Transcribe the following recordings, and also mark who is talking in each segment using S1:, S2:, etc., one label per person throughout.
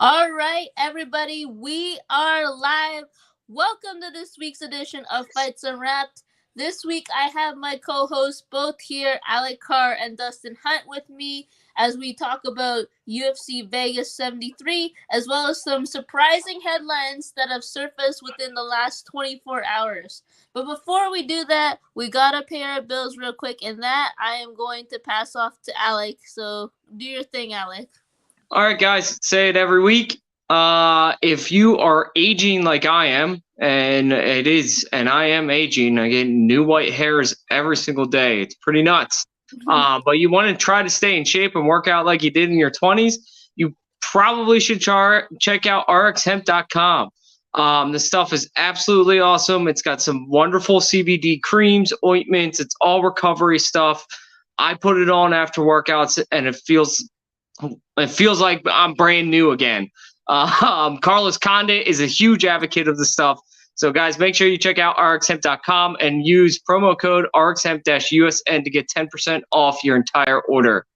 S1: All right, everybody, we are live. Welcome to this week's edition of Fights Unwrapped. This week, I have my co-hosts both here, Alec Carr and Dustin Hunt, with me as we talk about UFC Vegas 73, as well as some surprising headlines that have surfaced within the last 24 hours. But before we do that, we gotta pay our bills real quick, and that I am going to pass off to Alec. So do your thing, Alec.
S2: All right, guys, say it every week. If you are aging like I am, and I am aging, I get new white hairs every single day. It's pretty nuts. But you want to try to stay in shape and work out like you did in your 20s, you probably should check out rxhemp.com. The stuff is absolutely awesome. It's got some wonderful CBD creams, ointments. It's all recovery stuff. I put it on after workouts, and it feels like I'm brand new again. Carlos Condit is a huge advocate of the stuff. So, guys, make sure you check out rxhemp.com and use promo code rxhemp-usn to get 10% off your entire order.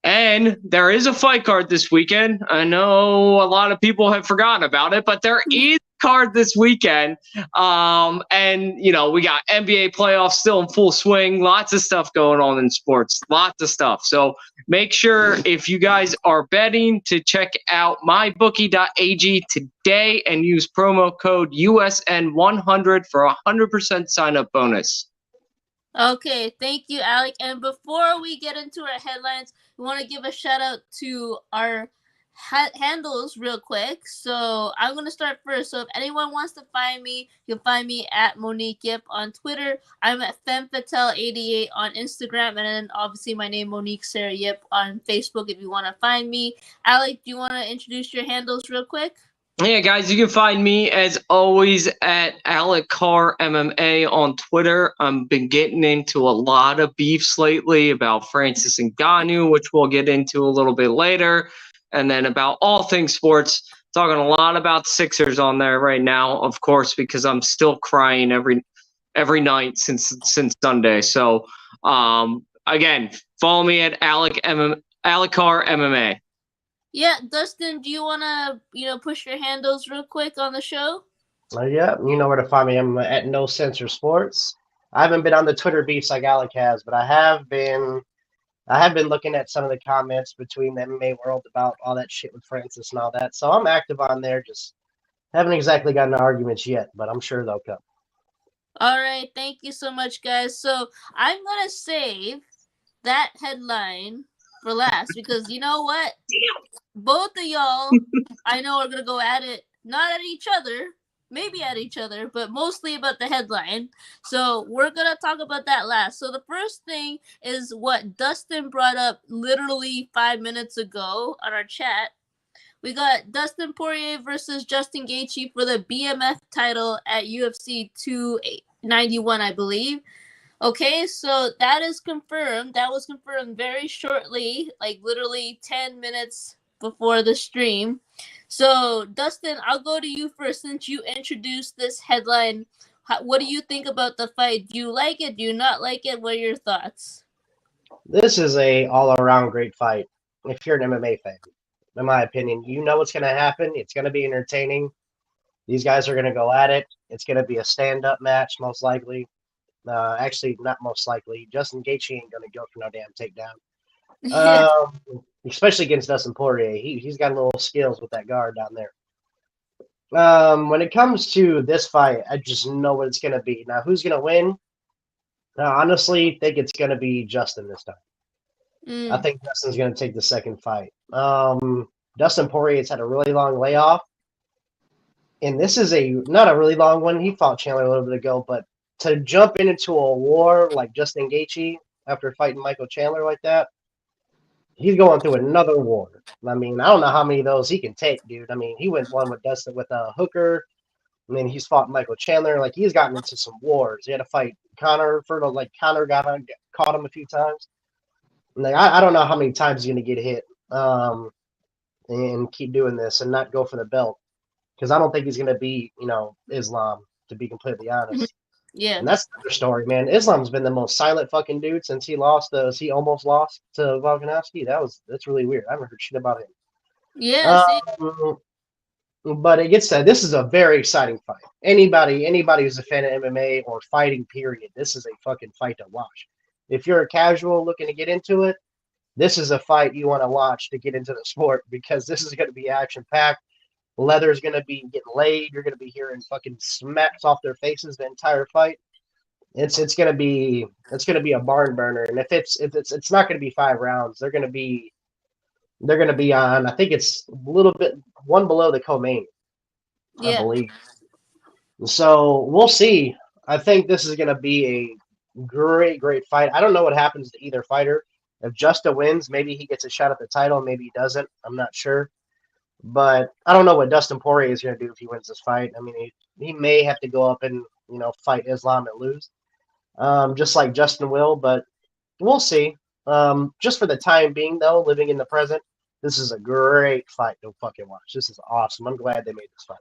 S2: And there is a fight card this weekend. I know a lot of people have forgotten about it, but there is a card this weekend. And, we got NBA playoffs still in full swing. Lots of stuff going on in sports. Lots of stuff. So make sure, if you guys are betting, to check out mybookie.ag today and use promo code USN100 for a 100% sign-up bonus.
S1: Okay, thank you, Alec. And before we get into our headlines, we want to give a shout out to our handles real quick. So I'm going to start first. So if anyone wants to find me, you can find me at Monique Yip on Twitter. I'm at FemFatel88 on Instagram. And then obviously my name, Monique Sarah Yip, on Facebook if you want to find me. Alec, do you want to introduce your handles real quick?
S2: Yeah, guys, you can find me as always at Alec Carr MMA on Twitter. I've been getting into a lot of beefs lately about Francis Ngannou, which we'll get into a little bit later, and then about all things sports. Talking a lot about Sixers on there right now, of course, because I'm still crying every night since Sunday. So, again, follow me at Alec Carr MMA.
S1: Yeah, Dustin, do you want to, push your handles real quick on the show?
S3: Yeah, you know where to find me. I'm at No Censor Sports. I haven't been on the Twitter beefs like Alec has, but I have been looking at some of the comments between the MMA world about all that shit with Francis and all that. So I'm active on there. Just haven't exactly gotten to arguments yet, but I'm sure they'll come.
S1: All right, thank you so much, guys. So I'm gonna save that headline for last because you know what? Both of y'all, I know, are gonna go at it, not at each other, maybe at each other, but mostly about the headline. So we're gonna talk about that last. So the first thing is what Dustin brought up literally 5 minutes ago on our chat. We got Dustin Poirier versus Justin Gaethje for the BMF title at UFC 291, I believe. Okay, so that is confirmed. That was confirmed very shortly, like literally 10 minutes before the stream. So, Dustin, I'll go to you first since you introduced this headline. What do you think about the fight? Do you like it? Do you not like it? What are your thoughts?
S3: This is a all-around great fight. If you're an MMA fan, in my opinion, you know what's going to happen. It's going to be entertaining. These guys are going to go at it. It's going to be a stand-up match, most likely. Actually, not most likely. Justin Gaethje ain't going to go for no damn takedown. Especially against Dustin Poirier. He's got a little skills with that guard down there. When it comes to this fight, I just know what it's going to be. Now, who's going to win? I honestly think it's going to be Justin this time. I think Justin's going to take the second fight. Dustin Poirier's had a really long layoff. And this is not a really long one. He fought Chandler a little bit ago, but to jump into a war like Justin Gaethje after fighting Michael Chandler like that, he's going through another war. I mean, I don't know how many of those he can take, dude. I mean, he went one with Dustin with a Hooker, and then he's fought Michael Chandler. Like, he's gotten into some wars. He had to fight Conor Conor caught him a few times. And like, I don't know how many times he's going to get hit and keep doing this and not go for the belt. Because I don't think he's going to beat, Islam, to be completely honest.
S1: Yeah.
S3: And that's another story, man. Islam's been the most silent fucking dude since he almost lost to Volkanovski. That's really weird. I haven't heard shit about him.
S1: Yeah, same.
S3: But it gets that this is a very exciting fight. Anybody who's a fan of MMA or fighting, period, this is a fucking fight to watch. If you're a casual looking to get into it, this is a fight you want to watch to get into the sport because this is going to be action packed. Leather's going to be getting laid. You're going to be hearing fucking smacks off their faces the entire fight. It's going to be a barn burner. And if it's not going to be 5 rounds, they're going to be on. I think it's a little bit one below the co-main, I
S1: Yeah.
S3: believe. So we'll see. I think this is going to be a great fight. I don't know what happens to either fighter. If Justa wins, maybe he gets a shot at the title. Maybe he doesn't. I'm not sure. But I don't know what Dustin Poirier is going to do if he wins this fight. I mean, he may have to go up and fight Islam and lose, just like Justin will. But we'll see. Just for the time being, though, living in the present, this is a great fight to fucking watch. This is awesome. I'm glad they made this fight.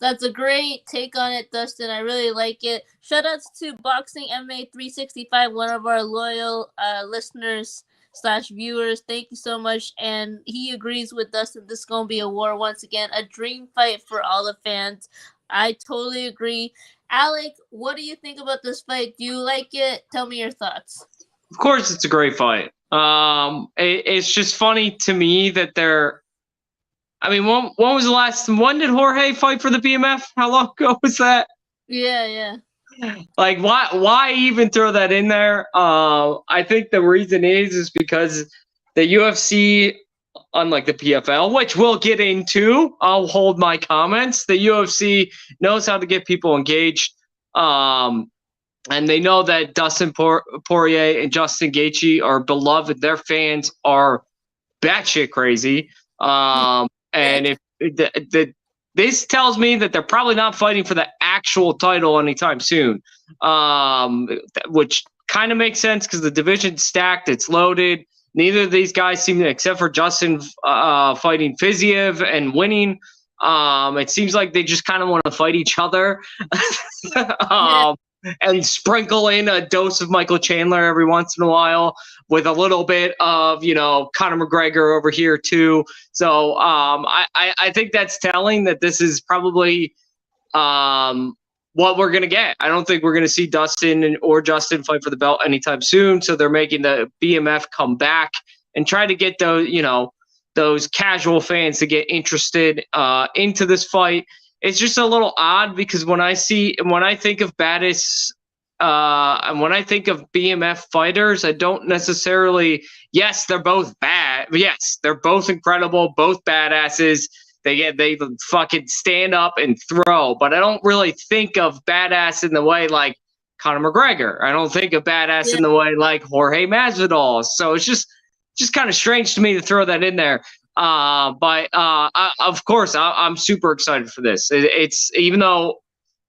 S1: That's a great take on it, Dustin. I really like it. Shoutouts to Boxing MA 365, one of our loyal listeners / viewers. Thank you so much. And he agrees with Dustin. This is gonna be a war once again, a dream fight for all the fans. I totally agree. Alec, what do you think about this fight? Do you like it? Tell me your thoughts.
S2: Of course, it's a great fight. It's just funny to me that they're. I mean, when was the last? When did Jorge fight for the BMF? How long ago was that?
S1: Yeah.
S2: Like, why even throw that in there? I think the reason is because the UFC, unlike the PFL, which we'll get into, I'll hold my comments. The UFC knows how to get people engaged. And they know that Dustin Poirier and Justin Gaethje are beloved. Their fans are batshit crazy. And if this tells me that they're probably not fighting for the actual title anytime soon, which kind of makes sense because the division's stacked, it's loaded. Neither of these guys seem to, except for Justin fighting Fiziev and winning. It seems like they just kind of want to fight each other. And sprinkle in a dose of Michael Chandler every once in a while with a little bit of, Conor McGregor over here too. So I think that's telling that this is probably what we're going to get. I don't think we're going to see Dustin or Justin fight for the belt anytime soon. So they're making the BMF come back and try to get those casual fans to get interested into this fight. It's just a little odd because when I think of Battis and when I think of BMF fighters, I don't necessarily. Yes, they're both bad. Yes, they're both incredible, both badasses. They fucking stand up and throw, but I don't really think of badass in the way like Conor McGregor. I don't think of badass in the way like Jorge Masvidal. So it's just kind of strange to me to throw that in there. But of course, I'm super excited for this. It's even though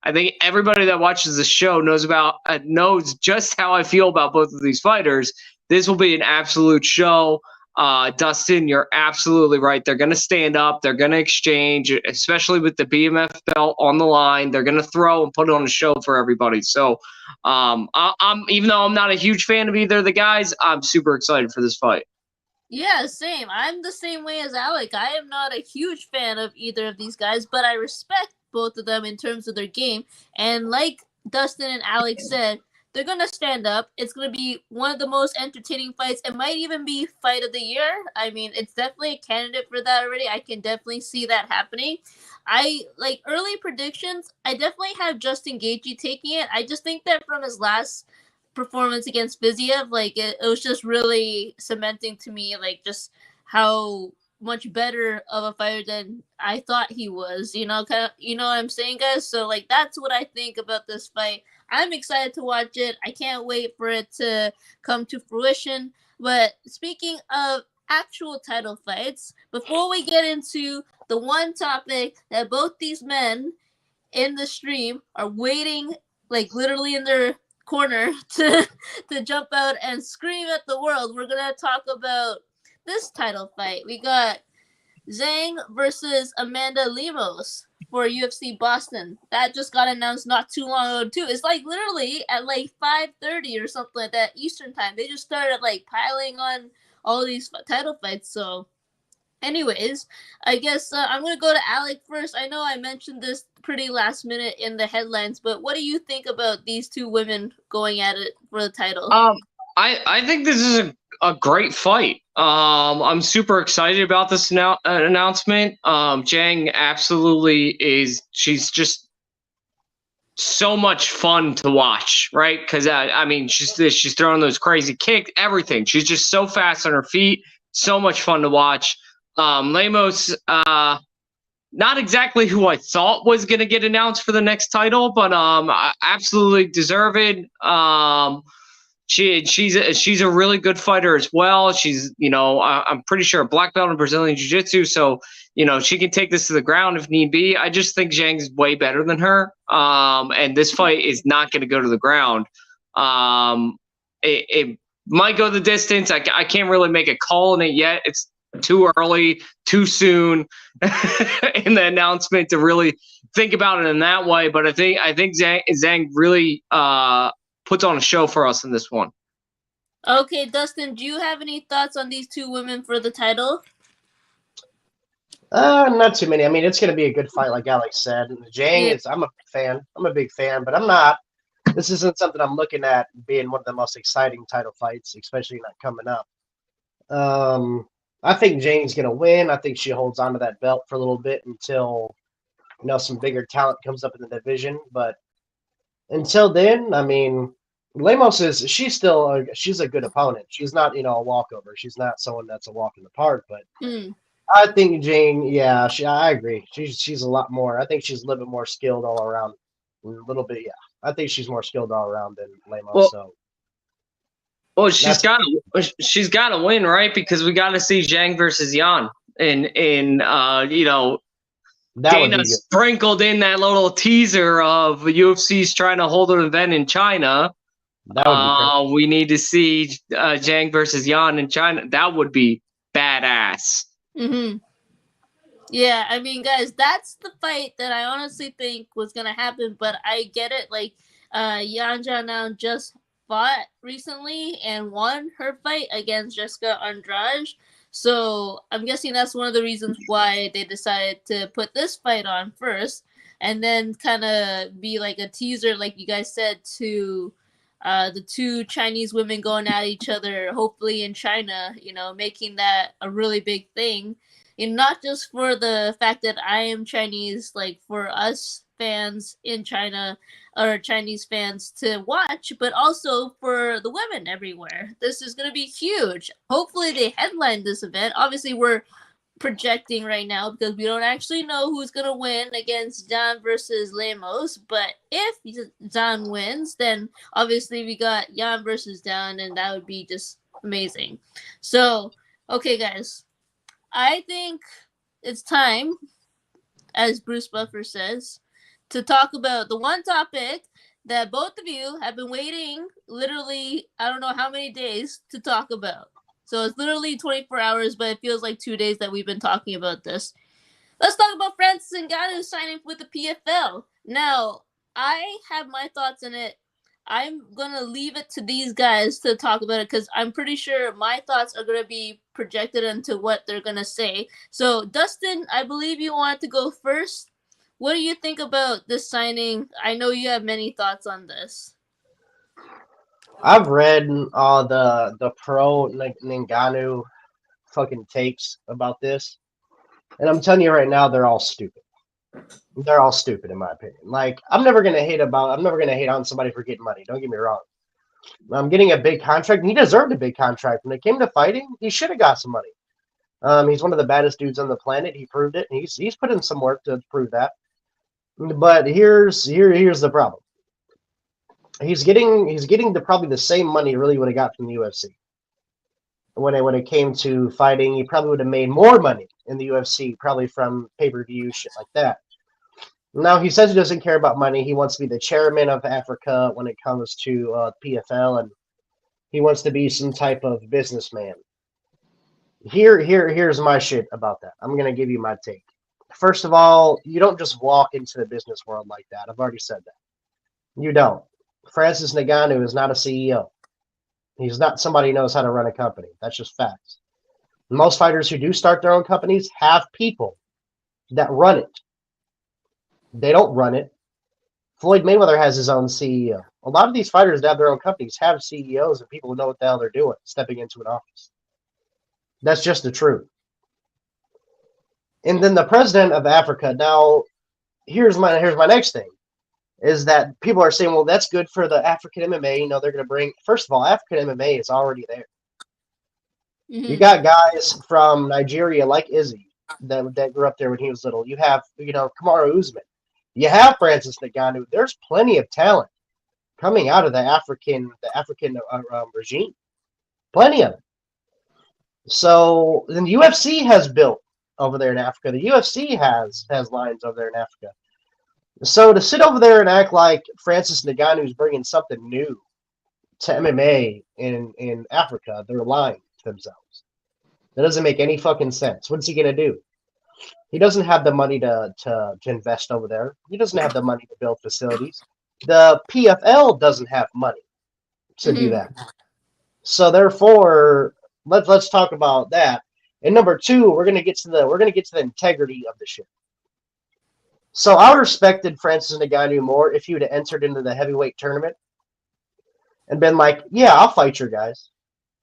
S2: I think everybody that watches the show knows just how I feel about both of these fighters. This will be an absolute show. Dustin, you're absolutely right. They're going to stand up. They're going to exchange, especially with the BMF belt on the line. They're going to throw and put on a show for everybody. So, I'm even though I'm not a huge fan of either of the guys, I'm super excited for this fight.
S1: Yeah, same. I'm the same way as Alec. I am not a huge fan of either of these guys, but I respect both of them in terms of their game. And like Dustin and Alec said, they're going to stand up. It's going to be one of the most entertaining fights. It might even be fight of the year. I mean, it's definitely a candidate for that already. I can definitely see that happening. I like early predictions. I definitely have Justin Gaethje taking it. I just think that from his last performance against Fiziev, like it was just really cementing to me, like just how much better of a fighter than I thought he was. Kind of, what I'm saying, guys. So like that's what I think about this fight. I'm excited to watch it. I can't wait for it to come to fruition. But speaking of actual title fights, before we get into the one topic that both these men in the stream are waiting, like literally in their corner to jump out and scream at the world, we're gonna talk about this title fight. We got Zhang versus Amanda Lemos for UFC Boston. That just got announced not too long ago too. It's like literally at like 5:30 or something like that Eastern time. They just started like piling on all these title fights. So Anyways, I guess I'm gonna go to Alec first. I know I mentioned this pretty last minute in the headlines, but what do you think about these two women going at it for the title?
S2: I think this is a great fight. I'm super excited about this announcement. Zhang absolutely is. She's just so much fun to watch, right? Because I mean, she's throwing those crazy kicks, everything. She's just so fast on her feet. So much fun to watch. Lemos, not exactly who I thought was going to get announced for the next title, but absolutely deserved. She's a really good fighter as well. She's, I'm pretty sure a black belt in Brazilian Jiu-Jitsu, so she can take this to the ground if need be. I just think Zhang's way better than her, and this fight is not going to go to the ground. It might go the distance. I can't really make a call on it yet. It's too early, too soon in the announcement to really think about it in that way. But I think Zhang really puts on a show for us in this one.
S1: Okay, Dustin, do you have any thoughts on these two women for the title?
S3: Not too many. I mean, it's going to be a good fight, like Alex said. Zhang I'm a fan. I'm a big fan, but I'm not. This isn't something I'm looking at being one of the most exciting title fights, especially not coming up. I think Zhang's going to win. I think she holds on to that belt for a little bit until some bigger talent comes up in the division. But until then, I mean, Lemos she's a good opponent. She's not a walkover. She's not someone that's a walk in the park. But I think Zhang, I agree. She's a lot more. I think she's a little bit more skilled all around. A little bit, yeah. I think she's more skilled all around than Lemos.
S2: Well, she's got to win, right? Because we got to see Zhang versus Yan, and Dana sprinkled in that little teaser of UFC's trying to hold an event in China. We need to see Zhang versus Yan in China. That would be badass.
S1: Mm-hmm. Yeah, I mean, guys, that's the fight that I honestly think was gonna happen. But I get it. Like, Yan Zhanao just fought recently and won her fight against Jessica Andrade. So I'm guessing that's one of the reasons why they decided to put this fight on first, and then kind of be like a teaser, like you guys said, to the two Chinese women going at each other, hopefully in China, making that a really big thing. And not just for the fact that I am Chinese, like for us fans in China or Chinese fans to watch, but also for the women everywhere. This is going to be huge. Hopefully they headline this event. Obviously we're projecting right now because we don't actually know who's going to win against Zhang versus Lemos, but if Zhang wins, then obviously we got Yan versus Zhang, and that would be just amazing. So, okay guys, I think it's time, as Bruce Buffer says, to talk about the one topic that both of you have been waiting literally, I don't know how many days to talk about. So it's literally 24 hours, but it feels like 2 days that we've been talking about this. Let's talk about Francis Ngannou signing with the PFL. Now, I have my thoughts on it. I'm going to leave it to these guys to talk about it because I'm pretty sure my thoughts are going to be projected into what they're going to say. So, Dustin, I believe you wanted to go first. What do you think about this signing? I know you have many thoughts on this.
S3: I've read the pro Ngannou fucking takes about this, and I'm telling you right now, they're all stupid. They're all stupid in my opinion. Like, I'm never gonna hate on somebody for getting money. Don't get me wrong. I'm getting a big contract, and he deserved a big contract. When it came to fighting, he should have got some money. He's one of the baddest dudes on the planet. He proved it, and he's put in some work to prove that. But here's the problem. He's getting probably the same money he really would have got from the UFC. When it came to fighting, he probably would have made more money in the UFC, probably from pay-per-view, shit like that. Now, he says he doesn't care about money. He wants to be the chairman of Africa when it comes to PFL, and he wants to be some type of businessman. Here's my shit about that. I'm going to give you my take. First of all, you don't just walk into the business world like that. I've already said that. You don't. Francis Ngannou is not a CEO. He's not somebody who knows how to run a company. That's just facts. Most fighters who do start their own companies have people that run it. They don't run it. Floyd Mayweather has his own CEO. A lot of these fighters that have their own companies have CEOs and people who know what the hell they're doing, stepping into an office. That's just the truth. And then the president of Africa. Now, here's my next thing, is that people are saying, well, that's good for the African MMA. You know, they're going to bring. First of all, African MMA is already there.
S1: Mhm.
S3: You got guys from Nigeria like Izzy that grew up there when he was little. You have, Kamaru Usman. You have Francis Ngannou. There's plenty of talent coming out of the African regime. Plenty of it. So then the UFC has built over there in Africa. The UFC has lines over there in Africa. So to sit over there and act like Francis Ngannou is bringing something new to MMA in Africa, they're lying to themselves. That doesn't make any fucking sense. What's he gonna do? He doesn't have the money to invest over there. He doesn't have the money to build facilities. The PFL doesn't have money to do that. So therefore, let's talk about that. And number two, we're gonna get to the integrity of the shit. So I would have respected Francis Ngannou more if he would have entered into the heavyweight tournament and been like, yeah, I'll fight your guys.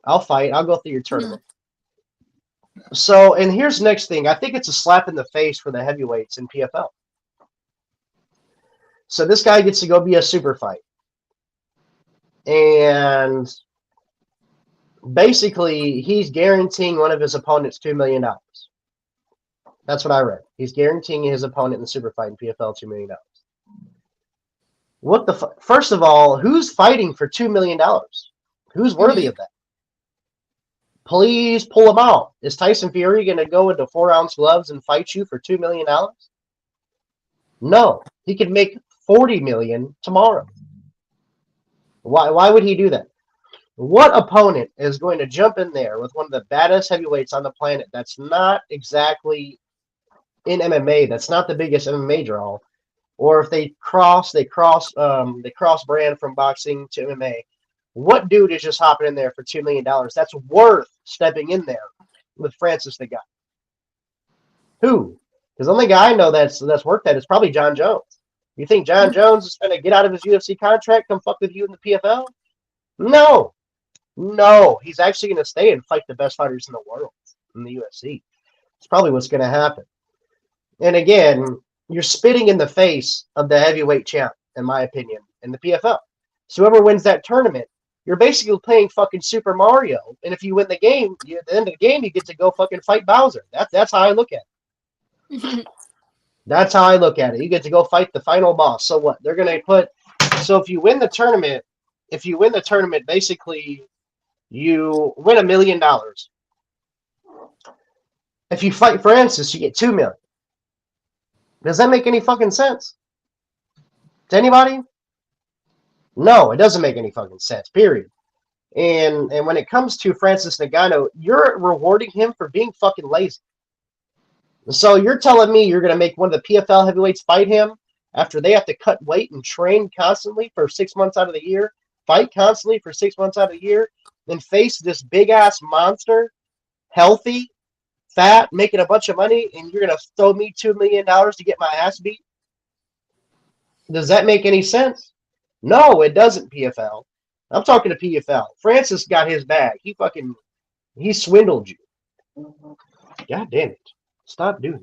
S3: I'll fight. I'll go through your tournament. So, and here's the next thing. I think it's a slap in the face for the heavyweights in PFL. So this guy gets to go be a super fight. And basically, he's guaranteeing one of his opponents $2 million. That's what I read. He's guaranteeing his opponent in the super fight in PFL $2 million. What the First of all, who's fighting for $2 million? Who's worthy of that? Please pull him out. Is Tyson Fury going to go into 4-ounce gloves and fight you for $2 million? No. He could make $40 million tomorrow. Why would he do that? What opponent is going to jump in there with one of the baddest heavyweights on the planet that's not exactly in MMA, that's not the biggest MMA draw, or if they cross brand from boxing to MMA, what dude is just hopping in there for $2 million? That's worth stepping in there with Francis Ngannou. Who? Because the only guy I know that's worked that is probably John Jones. You think John Jones is going to get out of his UFC contract, come fuck with you in the PFL? No. He's actually going to stay and fight the best fighters in the world in the UFC. It's probably what's going to happen. And again, you're spitting in the face of the heavyweight champ, in my opinion, in the PFL. So whoever wins that tournament, you're basically playing fucking Super Mario. And if you win the game, at the end of the game, you get to go fucking fight Bowser. That's how I look at it. That's how I look at it. You get to go fight the final boss. So what? They're going to put... So if you win the tournament, basically, you win $1 million. If you fight Francis, you get $2 million. Does that make any fucking sense? To anybody? No, it doesn't make any fucking sense, period. And when it comes to Francis Ngannou, you're rewarding him for being fucking lazy. So you're telling me you're going to make one of the PFL heavyweights fight him after they have to cut weight and train constantly for 6 months out of the year, fight constantly for 6 months out of the year, and face this big-ass monster, healthy, fat, making a bunch of money, and you're going to throw me $2 million to get my ass beat? Does that make any sense? No, it doesn't, PFL. I'm talking to PFL. Francis got his bag. He swindled you. God damn it. Stop doing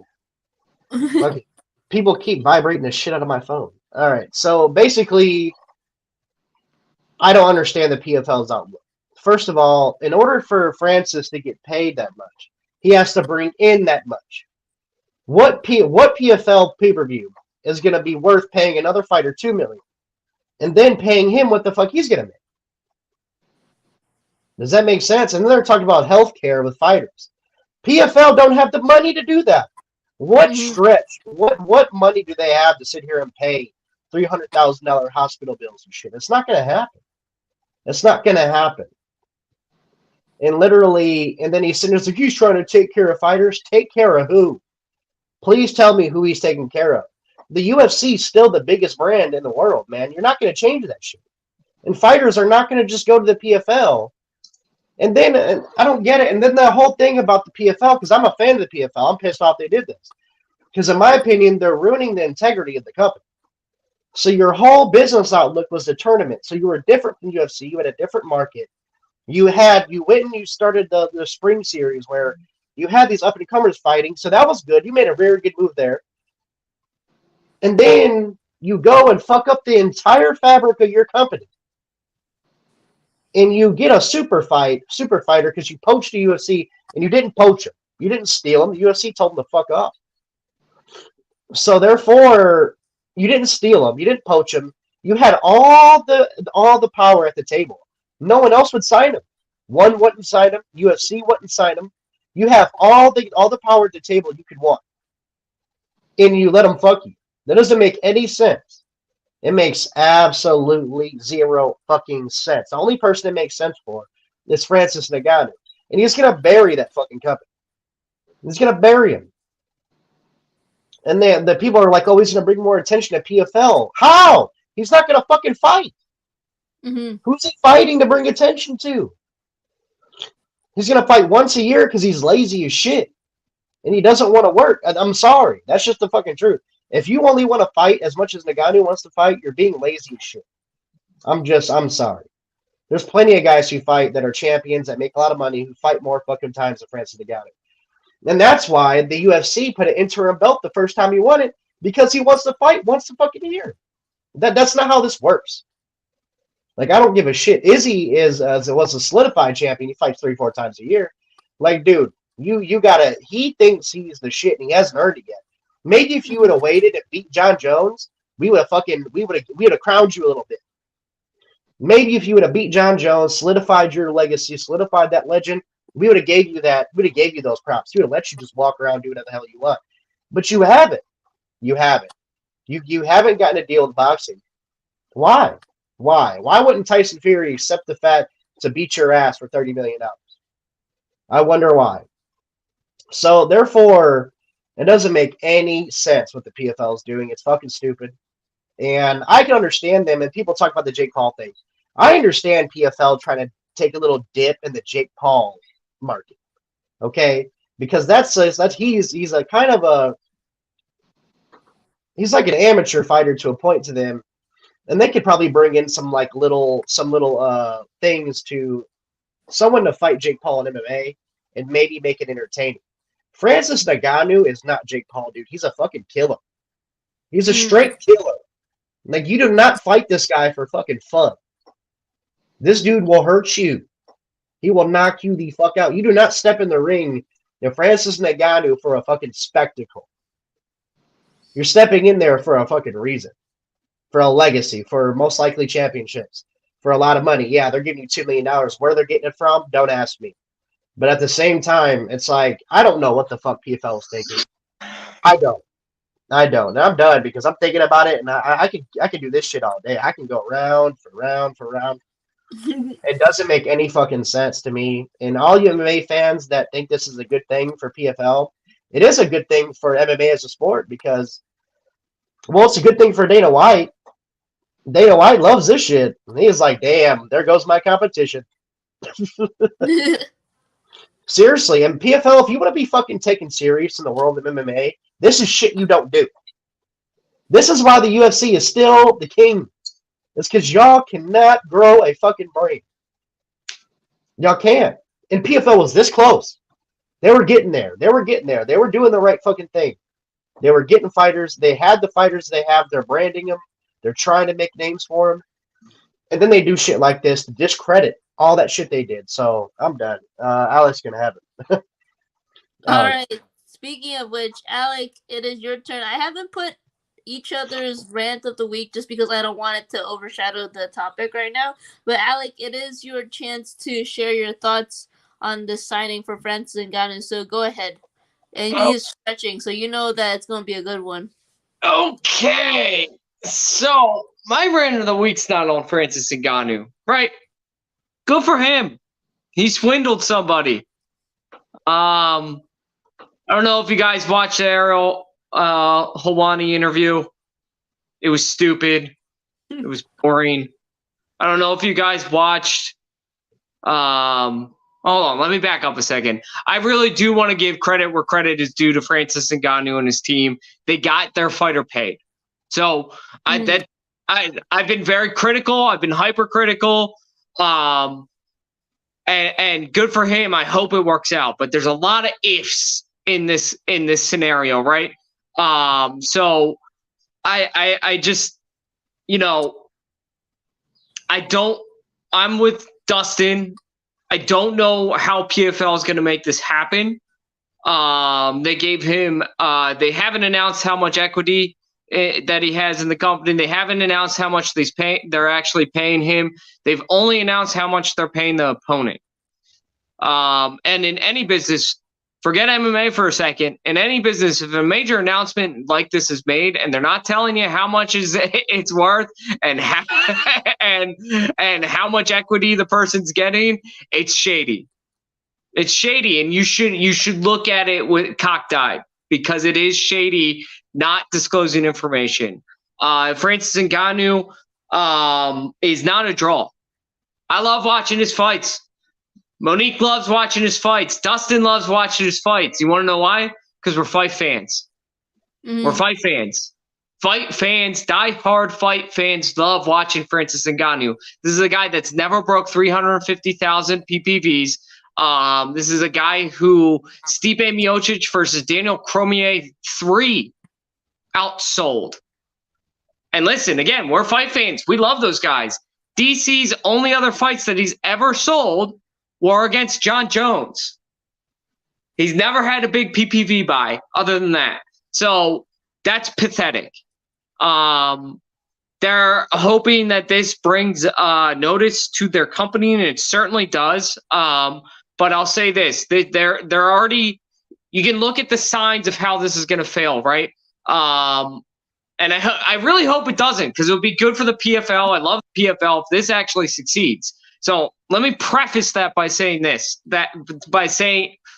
S3: that. Okay. People keep vibrating the shit out of my phone. All right. So basically, I don't understand the PFL's outlook. First of all, in order for Francis to get paid that much, he has to bring in that much. What PFL pay-per-view is going to be worth paying another fighter $2 million and then paying him what the fuck he's going to make? Does that make sense? And then they're talking about healthcare with fighters. PFL don't have the money to do that. What stretch? What money do they have to sit here and pay $300,000 hospital bills and shit? It's not going to happen. It's not going to happen. And literally, and then he's sitting there like, he's trying to take care of fighters. Take care of who? Please tell me who he's taking care of. The UFC is still the biggest brand in the world, man. You're not going to change that shit. And fighters are not going to just go to the PFL And then I don't get it. And then the whole thing about the PFL, because I'm a fan of the PFL, I'm pissed off they did this. Because in my opinion, they're ruining the integrity of the company. So your whole business outlook was the tournament. So you were different from UFC. You had a different market. You went and you started the spring series where you had these up and comers fighting. So that was good. You made a very good move there. And then you go and fuck up the entire fabric of your company. And you get a super fighter because you poached the UFC and you didn't poach him. You didn't steal him. The UFC told him to fuck up. So therefore, you didn't steal him. You didn't poach him. You had all the power at the table. No one else would sign him. One wouldn't sign him. UFC wouldn't sign him. You have all the power at the table you could want, and you let them fuck you. That doesn't make any sense. It makes absolutely zero fucking sense. The only person it makes sense for is Francis Ngannou, and he's gonna bury that fucking company. He's gonna bury him. And the people are like, oh, he's going to bring more attention to PFL. How? He's not going to fucking fight.
S1: Mm-hmm.
S3: Who's he fighting to bring attention to? He's going to fight once a year because he's lazy as shit. And he doesn't want to work. I'm sorry. That's just the fucking truth. If you only want to fight as much as Ngannou wants to fight, you're being lazy as shit. I'm sorry. There's plenty of guys who fight that are champions that make a lot of money who fight more fucking times than Francis Ngannou. And that's why the UFC put an interim belt the first time he won it, because he wants to fight once a fucking year. That's not how this works. Like, I don't give a shit. Izzy was a solidified champion. He fights 3-4 times a year. Like, dude, you gotta. He thinks he's the shit, and he hasn't earned it yet. Maybe if you would have waited and beat John Jones, we would have crowned you a little bit. Maybe if you would have beat John Jones, solidified your legacy, solidified that legend, we would have gave you that. We would have gave you those props. We would have let you just walk around doing whatever the hell you want. But you haven't. You haven't. You haven't gotten a deal with boxing. Why? Why? Why wouldn't Tyson Fury accept the fact to beat your ass for $30 million? I wonder why. So therefore, it doesn't make any sense what the PFL is doing. It's fucking stupid. And I can understand them. And people talk about the Jake Paul thing. I understand PFL trying to take a little dip in the Jake Paul market, okay? Because he's a kind of a he's like an amateur fighter to a point to them, and they could probably bring in some little things to someone to fight Jake Paul in MMA and maybe make it entertaining. Francis Ngannou is not Jake Paul, dude. He's a fucking killer. He's a straight killer. Like, you do not fight this guy for fucking fun. This dude will hurt you. He will knock you the fuck out. You do not step in the ring to Francis Ngannou for a fucking spectacle. You're stepping in there for a fucking reason. For a legacy. For most likely championships. For a lot of money. Yeah, they're giving you $2 million. Where they're getting it from, don't ask me. But at the same time, it's like, I don't know what the fuck PFL is thinking. I don't. And I'm done because I'm thinking about it, and I could do this shit all day. I can go round for round for round. It doesn't make any fucking sense to me. And all you MMA fans that think this is a good thing for PFL, it is a good thing for MMA as a sport because, well, it's a good thing for Dana White. Dana White loves this shit. And he's like, damn, there goes my competition. Seriously, and PFL, if you want to be fucking taken serious in the world of MMA, this is shit you don't do. This is why the UFC is still the king. It's because y'all cannot grow a fucking brain. Y'all can't. And PFL was this close. They were getting there. They were doing the right fucking thing. They were getting fighters. They had the fighters they have. They're branding them. They're trying to make names for them. And then they do shit like this to discredit all that shit they did. So I'm done. Alex can have it.
S1: All right. Speaking of which, Alec, it is your turn. I haven't put each other's rant of the week just because I don't want it to overshadow the topic right now. But Alec, it is your chance to share your thoughts on the signing for Francis Ngannou. So go ahead. And he's stretching, so you know that it's going to be a good one.
S2: Okay. So my rant of the week's not on Francis Ngannou, right? Good for him. He swindled somebody. I don't know if you guys watched the Ariel Helwani interview. It was stupid. It was boring. I don't know if you guys watched hold on. Let me back up a second. I really do want to give credit where credit is due to Francis Ngannou and his team. They got their fighter paid. So I've been very critical. I've been hypercritical. And good for him. I hope it works out. But there's a lot of ifs in this scenario, right? So I just, I'm with Dustin. I don't know how PFL is going to make this happen. They gave him, they haven't announced how much equity that he has in the company. They haven't announced how much they're actually paying him. They've only announced how much they're paying the opponent. And in any business, forget MMA for a second. In any business, if a major announcement like this is made and they're not telling you how much it's worth and how, and how much equity the person's getting, it's shady. It's shady, and you should look at it with cocked-eyed because it is shady not disclosing information. Francis Ngannou is not a draw. I love watching his fights. Monique loves watching his fights. Dustin loves watching his fights. You want to know why? Because we're fight fans. Mm-hmm. We're fight fans. Fight fans, die-hard fight fans love watching Francis Ngannou. This is a guy that's never broke 350,000 PPVs. This is a guy who Stipe Miocic versus Daniel Cormier 3 outsold. And listen, again, we're fight fans. We love those guys. DC's only other fights that he's ever sold were against John Jones. He's never had a big PPV buy other than that. So that's pathetic. They're hoping that this brings notice to their company, and it certainly does. But I'll say this. They're already – you can look at the signs of how this is going to fail, right? And I really hope it doesn't because it would be good for the PFL. I love the PFL if this actually succeeds. So let me preface that by saying this,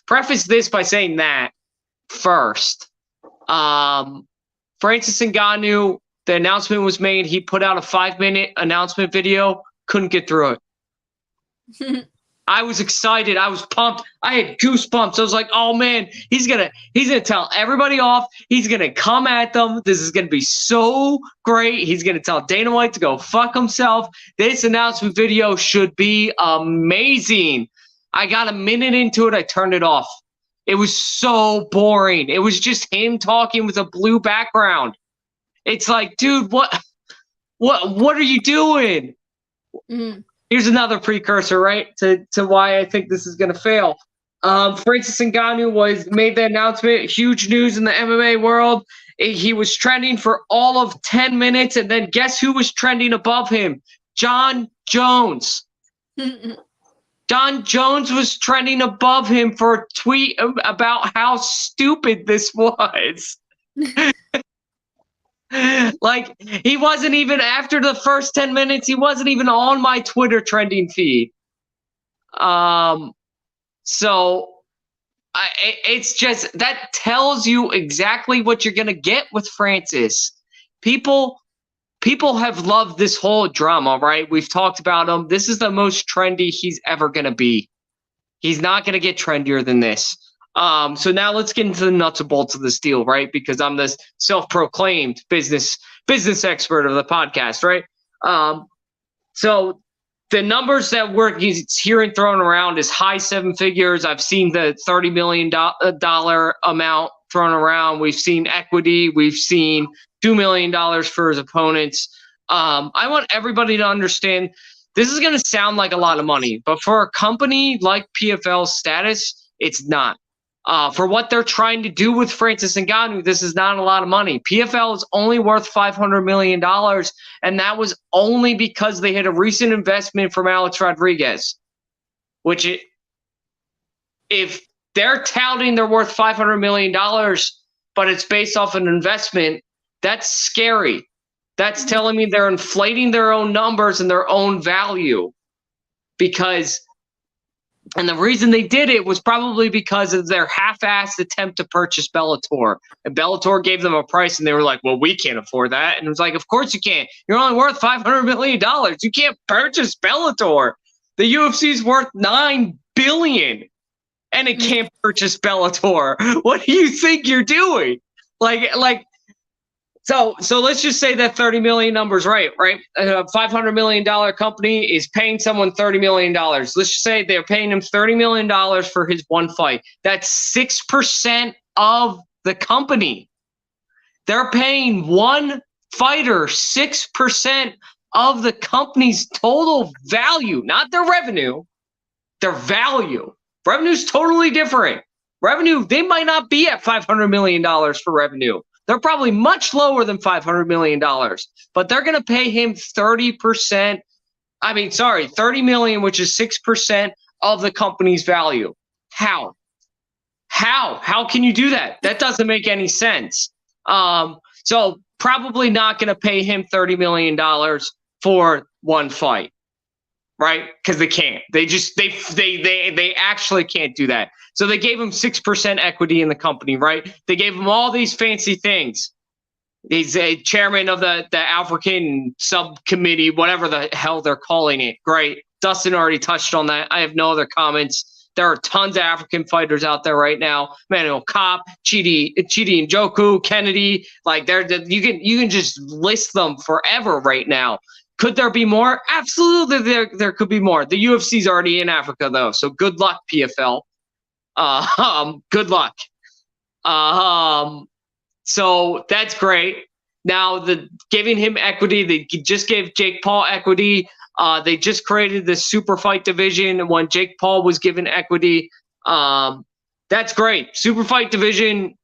S2: preface this by saying that first. Francis Ngannou, the announcement was made. He put out a 5-minute announcement video. Couldn't get through it. I was excited. I was pumped. I had goosebumps. I was like, oh man, he's gonna tell everybody off. He's gonna come at them. This is gonna be so great. He's gonna tell Dana White to go fuck himself. This announcement video should be amazing. I got a minute into it. I turned it off. It was so boring. It was just him talking with a blue background. It's like, dude, what are you doing? Mm-hmm. Here's another precursor, right, to why I think this is going to fail. Francis Ngannou made the announcement, huge news in the MMA world. He was trending for all of 10 minutes, and then guess who was trending above him? John Jones. John Jones was trending above him for a tweet about how stupid this was. Like, he wasn't even, after the first 10 minutes, he wasn't even on my Twitter trending feed. So it's just, that tells you exactly what you're going to get with Francis. People have loved this whole drama, right? We've talked about him. This is the most trendy he's ever going to be. He's not going to get trendier than this. So now let's get into the nuts and bolts of this deal, right? Because I'm this self-proclaimed business expert of the podcast, right? So the numbers that we're hearing thrown around is high 7 figures. I've seen the $30 million amount thrown around. We've seen equity. We've seen $2 million for his opponents. I want everybody to understand this is going to sound like a lot of money, but for a company like PFL's status, it's not. For what they're trying to do with Francis Ngannou, this is not a lot of money. PFL is only worth $500 million, and that was only because they had a recent investment from Alex Rodriguez, which if they're touting they're worth $500 million, but it's based off an investment, that's scary. That's telling me they're inflating their own numbers and their own value and the reason they did it was probably because of their half-assed attempt to purchase Bellator. And Bellator gave them a price, and they were like, well, we can't afford that. And it was like, of course you can't. You're only worth $500 million. You can't purchase Bellator. The UFC's worth $9 billion, and it can't purchase Bellator. What do you think you're doing? So let's just say that 30 million number's right? A $500 million company is paying someone $30 million. Let's just say they're paying him $30 million for his one fight. That's 6% of the company. They're paying one fighter 6% of the company's total value, not their revenue, their value. Revenue's totally different. Revenue, they might not be at $500 million for revenue. They're probably much lower than $500 million, but they're going to pay him 30%. I mean, sorry, 30 million, which is 6% of the company's value. How can you do that? That doesn't make any sense. So probably not going to pay him $30 million for one fight, right? Because they can't. They actually can't do that. So they gave him 6% equity in the company, right? They gave him all these fancy things. He's a chairman of the African subcommittee, whatever the hell they're calling it. Great. Dustin already touched on that. I have no other comments. There are tons of African fighters out there right now. Manuel Kopp, Chidi Njoku, Kennedy. Like you can just list them forever right now. Could there be more? Absolutely, there could be more. The UFC's already in Africa though, so good luck, PFL. Good luck. So that's great. Now giving him equity, they just gave Jake Paul equity. They just created this super fight division when Jake Paul was given equity. That's great. Super fight division.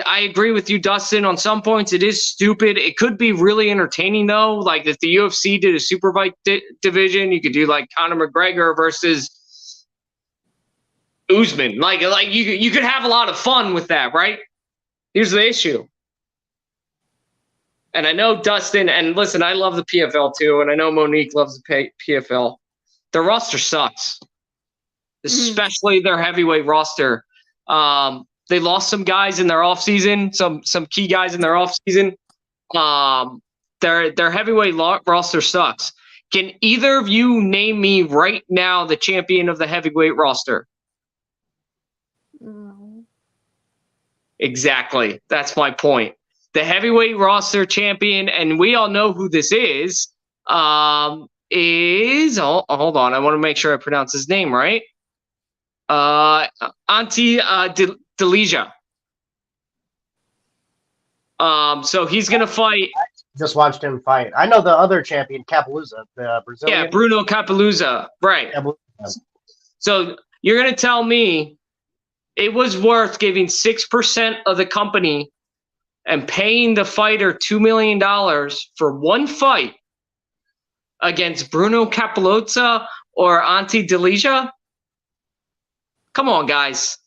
S2: I agree with you, Dustin. On some points, it is stupid. It could be really entertaining though. Like if the UFC did a super fight division, you could do like Conor McGregor versus Usman. Like you could have a lot of fun with that, right? Here's the issue. And I know Dustin, and listen, I love the PFL too, and I know Monique loves the PFL. Their roster sucks, especially their heavyweight roster. They lost some guys in their offseason, some key guys in their offseason. Their heavyweight roster sucks. Can either of you name me right now the champion of the heavyweight roster?
S1: No.
S2: Exactly. That's my point. The heavyweight roster champion, and we all know who this is hold on. I want to make sure I pronounce his name right. Ante Delija. So he's going to fight.
S3: Just watched him fight. I know the other champion, Capeluzza, the Brazilian.
S2: Yeah, Bruno Capeluzza. Right. So you're going to tell me it was worth giving 6% of the company and paying the fighter $2 million for one fight against Bruno Capeluzza or Ante Delija? Come on, guys.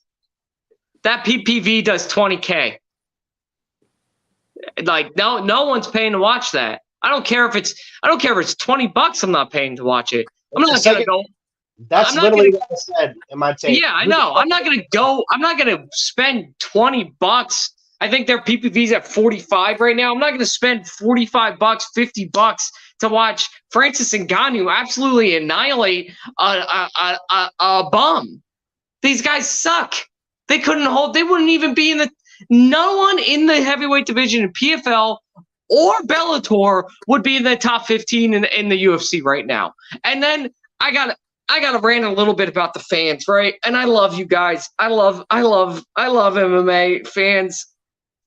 S2: That PPV does $20K. Like no one's paying to watch that. I don't care if it's $20. I'm not paying to watch it. I'm not gonna go.
S3: That's literally what I said in my tape.
S2: Yeah, I know. I'm not gonna spend $20. I think their PPV's at 45 right now. I'm not gonna spend $45, $50 to watch Francis Ngannou absolutely annihilate a bum. These guys suck. They couldn't hold. They wouldn't even be in the. No one in the heavyweight division in PFL or Bellator would be in the top 15 in the UFC right now. And then I gotta rant a little bit about the fans, right? And I love you guys. I love MMA fans,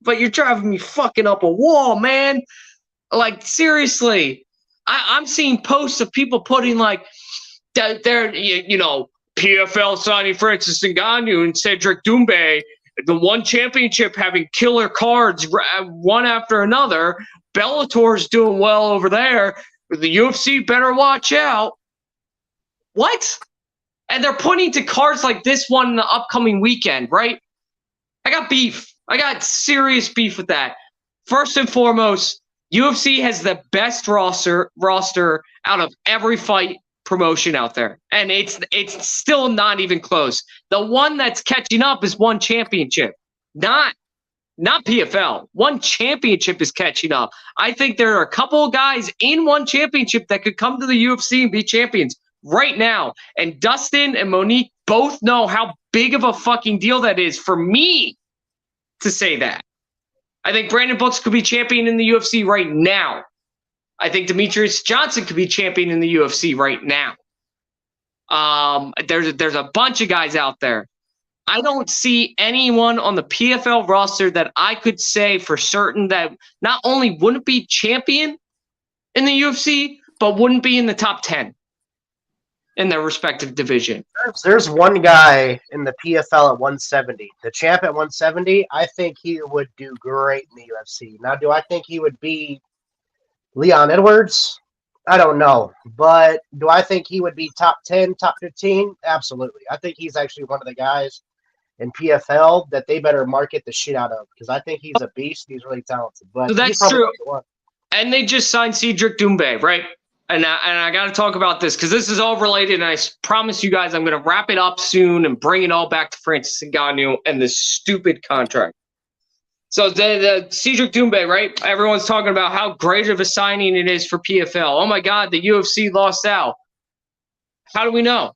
S2: but you're driving me fucking up a wall, man. Like seriously, I'm seeing posts of people putting like they're PFL signing Francis Ngannou and Cedric Doumbé, the one championship having killer cards one after another. Bellator's doing well over there. The UFC better watch out. What? And they're pointing to cards like this one in the upcoming weekend, right? I got beef. I got serious beef with that. First and foremost, UFC has the best roster out of every fight promotion out there, and it's still not even close. The one that's catching up is one championship, not PFL. One championship is catching up. I think there are a couple of guys in one championship that could come to the UFC and be champions right now. And Dustin and Monique both know how big of a fucking deal that is for me to say that. I think Brandon Brooks could be champion in the UFC right now. I think Demetrius Johnson could be champion in the UFC right now. There's a bunch of guys out there. I don't see anyone on the PFL roster that I could say for certain that not only wouldn't be champion in the UFC, but wouldn't be in the top 10 in their respective division.
S3: There's one guy in the PFL at 170. The champ at 170, I think he would do great in the UFC. Now, do I think he would be Leon Edwards? I don't know. But do I think he would be top 10, top 15? Absolutely. I think he's actually one of the guys in PFL that they better market the shit out of because I think he's a beast. He's really talented. But
S2: so that's true. And they just signed Cedric Doumbé, right? And I got to talk about this because this is all related. And I promise you guys I'm going to wrap it up soon and bring it all back to Francis Ngannou and this stupid contract. So the Cedric Doumbé, right? Everyone's talking about how great of a signing it is for PFL. Oh, my God, the UFC lost out. How do we know?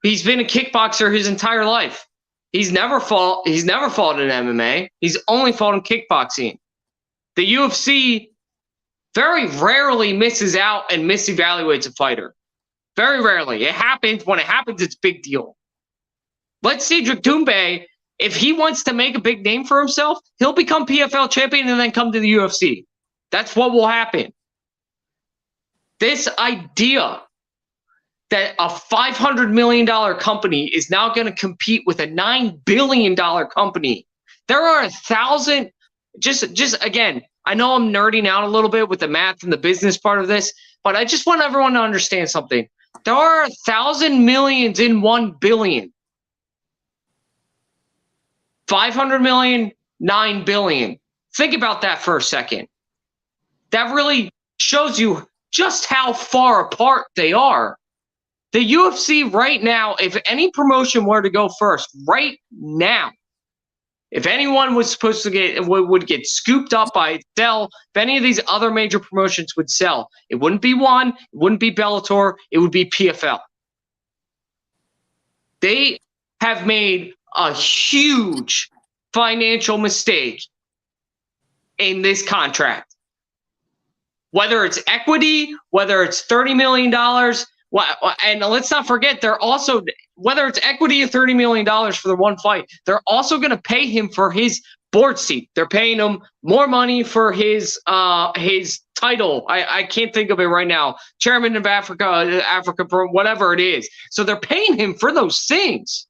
S2: He's been a kickboxer his entire life. He's never fought in MMA. He's only fought in kickboxing. The UFC very rarely misses out and misevaluates a fighter. Very rarely. It happens. When it happens, it's a big deal. Let Cedric Doumbé, if he wants to make a big name for himself, he'll become PFL champion and then come to the UFC. That's what will happen. This idea that a $500 million company is now going to compete with a $9 billion company. There are 1,000, just again, I know I'm nerding out a little bit with the math and the business part of this, but I just want everyone to understand something. There are 1,000 millions in 1 billion. 500 million, 9 billion. Think about that for a second. That really shows you just how far apart they are. The UFC right now, if any promotion were to go first, right now, if anyone was supposed to would get scooped up by Dell, if any of these other major promotions would sell, it wouldn't be one, it wouldn't be Bellator, it would be PFL. They have made a huge financial mistake in this contract. Whether it's equity, whether it's $30 million, and let's not forget, they're also, whether it's equity or $30 million for the one fight, they're also going to pay him for his board seat. They're paying him more money for his title. I can't think of it right now. Chairman of Africa, whatever it is. So they're paying him for those things.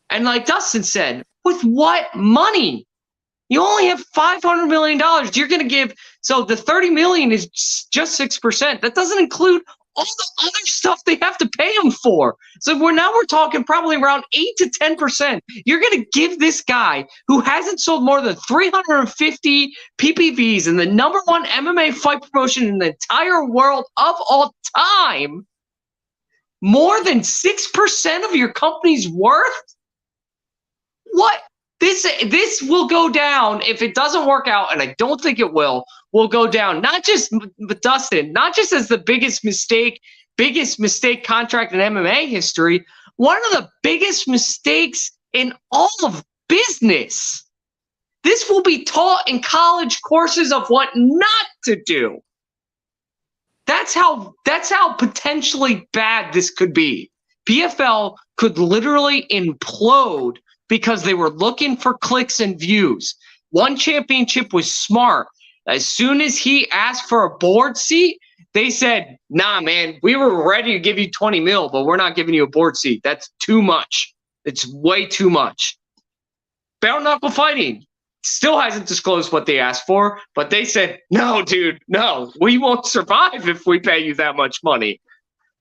S2: And like Dustin said, with what money? You only have $500 million. You're going to give, so the $30 million is just 6%. That doesn't include all the other stuff they have to pay him for. So we're talking probably around 8 to 10%. You're going to give this guy who hasn't sold more than 350 PPVs in the number one MMA fight promotion in the entire world of all time more than 6% of your company's worth? What? This will go down if it doesn't work out, and I don't think it will go down. Not just Dustin, not just as the biggest mistake contract in MMA history, one of the biggest mistakes in all of business. This will be taught in college courses of what not to do. That's how potentially bad this could be. PFL could literally implode because they were looking for clicks and views. One Championship was smart. As soon as he asked for a board seat, they said, nah, man, we were ready to give you 20 mil, but we're not giving you a board seat. That's too much. It's way too much. Bare Knuckle Fighting still hasn't disclosed what they asked for, but they said, no, dude, no, we won't survive if we pay you that much money.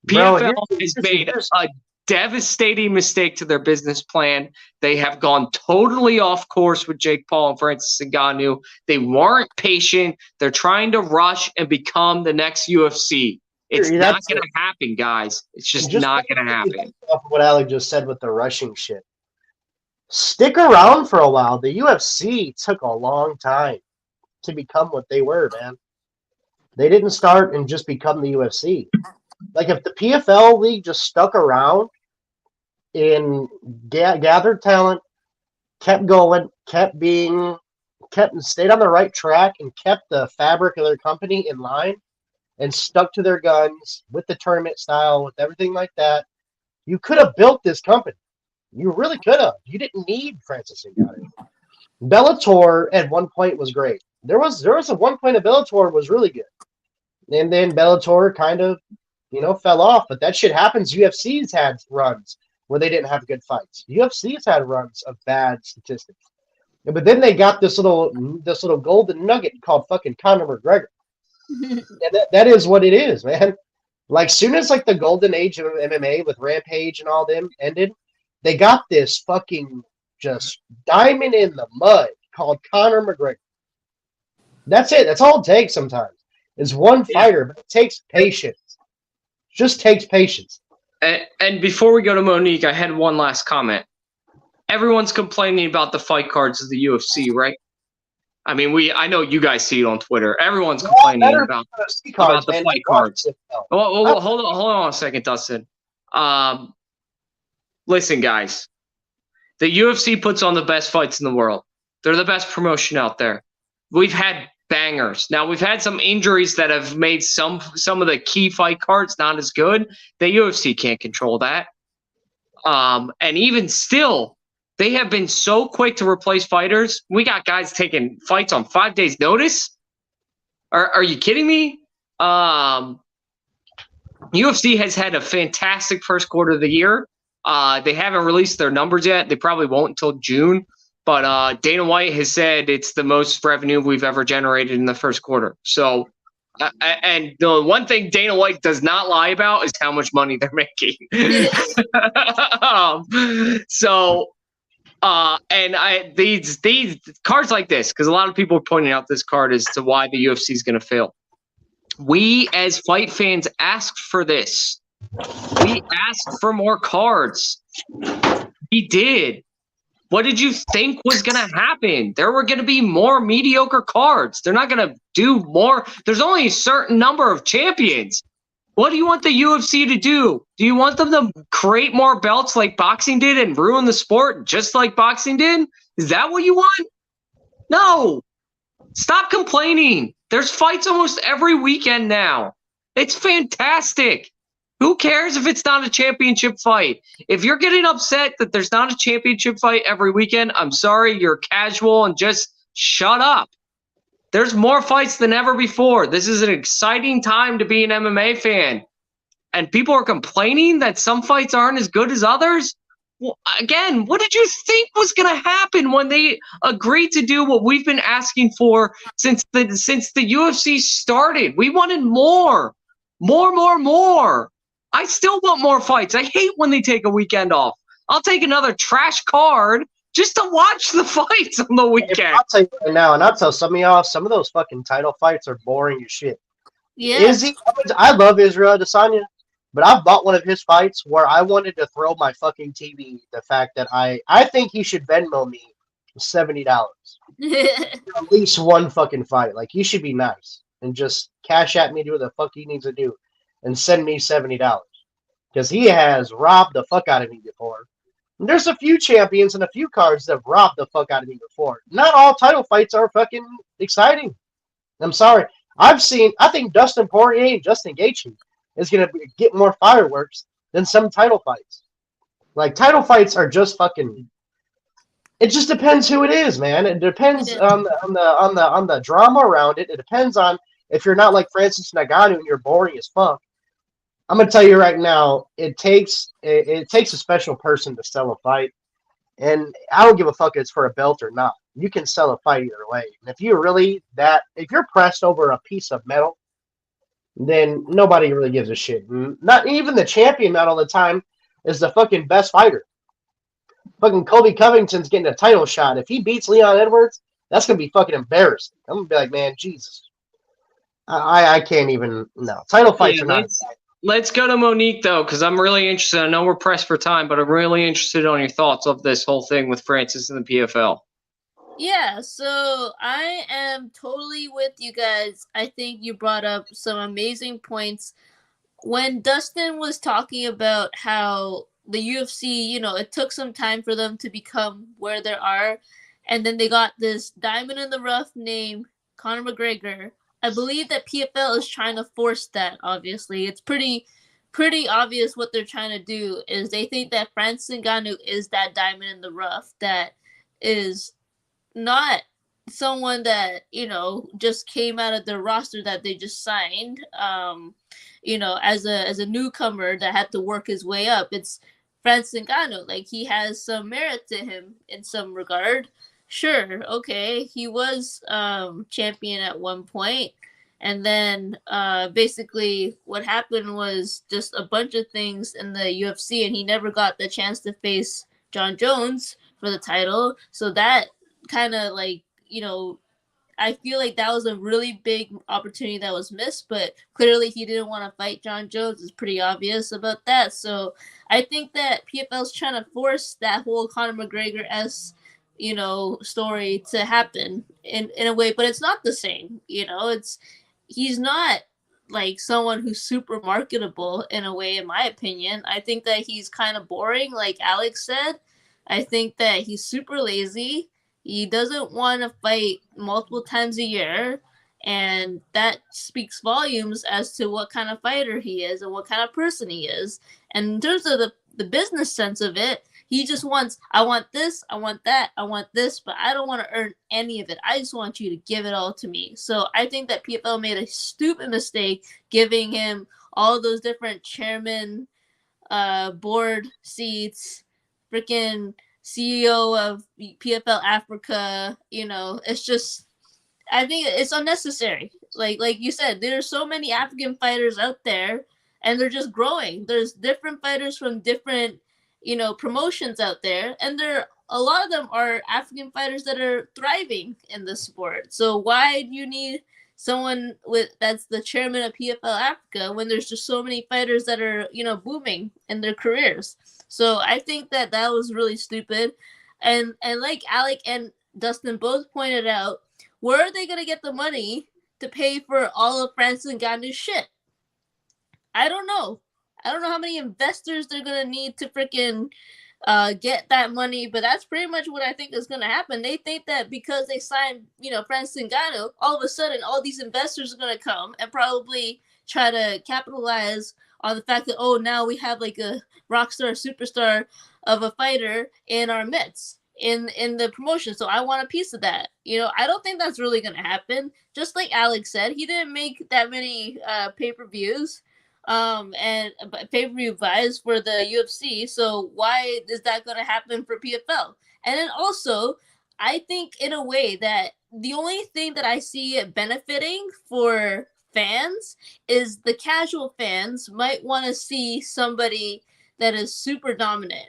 S2: PFL has made a devastating mistake to their business plan. They have gone totally off course with Jake Paul and Francis Ngannou. They weren't patient. They're trying to rush and become the next UFC. It's not going to happen, guys. It's just not going to happen.
S3: Off of what Alec just said with the rushing shit. Stick around for a while. The UFC took a long time to become what they were, man. They didn't start and just become the UFC. Like if the PFL league just stuck around and gathered talent, kept going, stayed on the right track, and kept the fabric of their company in line, and stuck to their guns with the tournament style, with everything like that, you could have built this company. You really could have. You didn't need Francis Ngannou. Bellator at one point was great. There was a one point of Bellator was really good, and then Bellator kind of fell off. But that shit happens. UFC's had runs where they didn't have good fights. UFC's had runs of bad statistics. But then they got this little golden nugget called fucking Conor McGregor. And that is what it is, man. Like, soon as like the golden age of MMA with Rampage and all them ended, they got this fucking just diamond in the mud called Conor McGregor. That's it. That's all it takes sometimes. Is one fighter, but it takes patience. Just takes patience.
S2: And before we go to Monique, I had one last comment. Everyone's complaining about the fight cards of the UFC, right? I mean, I know you guys see it on Twitter. Everyone's complaining about the fight cards. Well, hold on a second, Dustin. Listen, guys. The UFC puts on the best fights in the world. They're the best promotion out there. We've had bangers. Now, we've had some injuries that have made some of the key fight cards not as good. The UFC can't control that. And even still, they have been so quick to replace fighters. We got guys taking fights on 5 days' notice. Are you kidding me? UFC has had a fantastic first quarter of the year. They haven't released their numbers yet. They probably won't until June. But Dana White has said it's the most revenue we've ever generated in the first quarter. So, and the one thing Dana White does not lie about is how much money they're making. These cards like this, because a lot of people are pointing out this card as to why the UFC is going to fail. We as fight fans asked for this. We asked for more cards. We did. What did you think was going to happen? There were going to be more mediocre cards. They're not going to do more. There's only a certain number of champions. What do you want the UFC to do? Do you want them to create more belts like boxing did and ruin the sport just like boxing did? Is that what you want? No. Stop complaining. There's fights almost every weekend now. It's fantastic. Who cares if it's not a championship fight? If you're getting upset that there's not a championship fight every weekend, I'm sorry, you're casual and just shut up. There's more fights than ever before. This is an exciting time to be an MMA fan. And people are complaining that some fights aren't as good as others? Well, again, what did you think was going to happen when they agreed to do what we've been asking for since the UFC started? We wanted more. More. I still want more fights. I hate when they take a weekend off. I'll take another trash card just to watch the fights on the weekend.
S3: I'll tell you right now, and I'll tell some of y'all, some of those fucking title fights are boring as shit.
S1: Yeah.
S3: I love Israel Adesanya, but I've bought one of his fights where I wanted to throw my fucking TV. The fact that I think he should Venmo me $70. At least one fucking fight. Like, he should be nice and just cash at me, do what the fuck he needs to do, and send me $70. Because he has robbed the fuck out of me before. And there's a few champions and a few cards that have robbed the fuck out of me before. Not all title fights are fucking exciting. I'm sorry. I think Dustin Poirier and Justin Gaethje is going to get more fireworks than some title fights. Like, title fights are just fucking. It just depends who it is, man. It depends on the drama around it. It depends on if you're not like Francis Ngannou and you're boring as fuck. I'm gonna tell you right now, it takes a special person to sell a fight, and I don't give a fuck if it's for a belt or not. You can sell a fight either way. And if you're pressed over a piece of metal, then nobody really gives a shit. Not even the champion. Not all the time is the fucking best fighter. Fucking Colby Covington's getting a title shot. If he beats Leon Edwards, that's gonna be fucking embarrassing. I'm gonna be like, man, Jesus. I can't even. No, title fights are not.
S2: Let's go to Monique, though, because I'm really interested. I know we're pressed for time, but I'm really interested on your thoughts of this whole thing with Francis and the PFL.
S1: Yeah, so I am totally with you guys. I think you brought up some amazing points. When Dustin was talking about how the UFC, it took some time for them to become where they are. And then they got this diamond in the rough named Conor McGregor. I believe that PFL is trying to force that, obviously. It's pretty obvious what they're trying to do is they think that Francis Ngannou is that diamond in the rough that is not someone that, just came out of the roster that they just signed, as a newcomer that had to work his way up. It's Francis Ngannou. Like, he has some merit to him in some regard. Sure, okay, he was champion at one point, and then basically what happened was just a bunch of things in the UFC, and he never got the chance to face John Jones for the title. So that kind of I feel like that was a really big opportunity that was missed, but clearly he didn't want to fight John Jones. It's pretty obvious about that. So I think that PFL's trying to force that whole Conor McGregor-esque story to happen in a way, but it's not the same. He's not like someone who's super marketable in a way, in my opinion. I think that he's kind of boring, like Alex said. I think that he's super lazy. He doesn't want to fight multiple times a year, and that speaks volumes as to what kind of fighter he is and what kind of person he is. And in terms of the business sense of it, he just wants, I want this, I want that, I want this, but I don't want to earn any of it. I just want you to give it all to me. So I think that PFL made a stupid mistake giving him all those different chairman, board seats, freaking CEO of PFL Africa. It's just, I think it's unnecessary. Like you said, there are so many African fighters out there, and they're just growing. There's different fighters from different promotions out there, and a lot of them are African fighters that are thriving in the sport. So why do you need someone that's the chairman of PFL Africa when there's just so many fighters that are booming in their careers? So I think that was really stupid, and like Alec and Dustin both pointed out, where are they gonna get the money to pay for all of Francis Ngannou's shit? I don't know how many investors they're going to need to freaking get that money, but that's pretty much what I think is going to happen. They think that because they signed, Francis Ngannou, all of a sudden all these investors are going to come and probably try to capitalize on the fact that, oh, now we have like a rock star, superstar of a fighter in our midst in the promotion. So I want a piece of that. I don't think that's really going to happen. Just like Alex said, he didn't make that many pay-per-views. And pay-per-view buys for the UFC. So why is that going to happen for PFL? And then also, I think in a way that the only thing that I see it benefiting for fans is the casual fans might want to see somebody that is super dominant.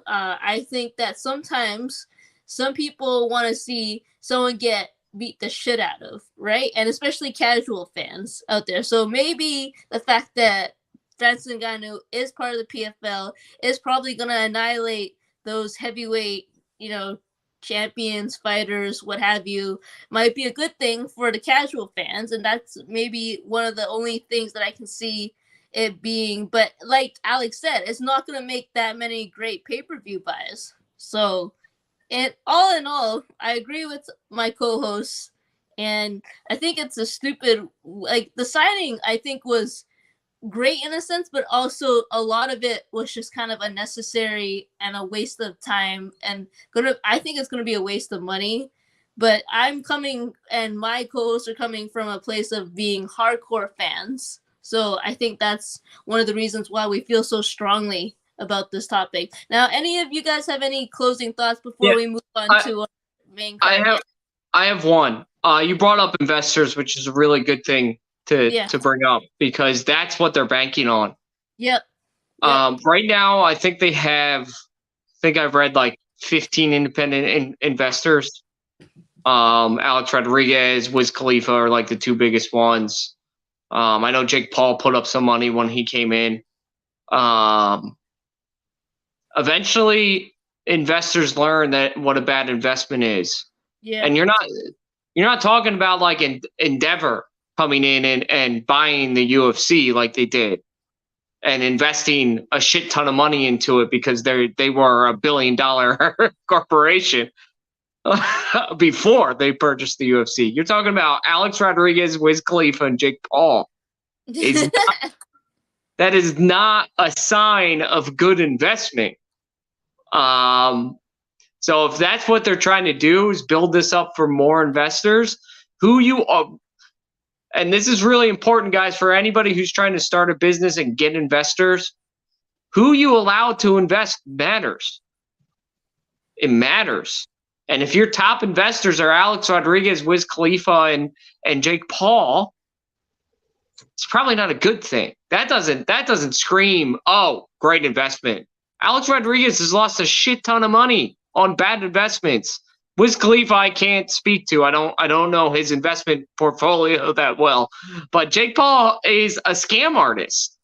S1: I think that sometimes some people want to see someone get beat the shit out of, right? And especially casual fans out there. So maybe the fact that Francis Ngannou is part of the PFL is probably going to annihilate those heavyweight, champions, fighters, what have you, might be a good thing for the casual fans. And that's maybe one of the only things that I can see it being. But like Alex said, it's not going to make that many great pay-per-view buys. So and all in all, I agree with my co-hosts, and I think it's a stupid, the signing I think was great in a sense, but also a lot of it was just kind of unnecessary and a waste of time, and I think it's going to be a waste of money. But I'm coming, and my co-hosts are coming from a place of being hardcore fans. So I think that's one of the reasons why we feel so strongly about this topic. Now, any of you guys have any closing thoughts before we move on to our main card?
S2: I have one. You brought up investors, which is a really good thing to bring up because that's what they're banking on.
S1: Yep.
S2: Right now, I think I've read like 15 independent investors. Alex Rodriguez, Wiz Khalifa are like the two biggest ones. I know Jake Paul put up some money when he came in. Eventually, investors learn what a bad investment is.
S1: Yeah.
S2: And you're not talking about like Endeavor coming in and buying the UFC like they did. and investing a shit ton of money into it because they were $1 billion corporation before they purchased the UFC. You're talking about Alex Rodriguez, Wiz Khalifa, and Jake Paul. That is not a sign of good investment. So if that's what they're trying to do is build this up for more investors, who you are, and this is really important, guys, for anybody who's trying to start a business and get investors, who you allow to invest matters. It matters. And if your top investors are Alex Rodriguez, Wiz Khalifa, and Jake Paul, it's probably not a good thing. That doesn't scream, oh, great investment. Alex Rodriguez has lost a shit ton of money on bad investments. Wiz Khalifa, I can't speak to. I don't know his investment portfolio that well. But Jake Paul is a scam artist.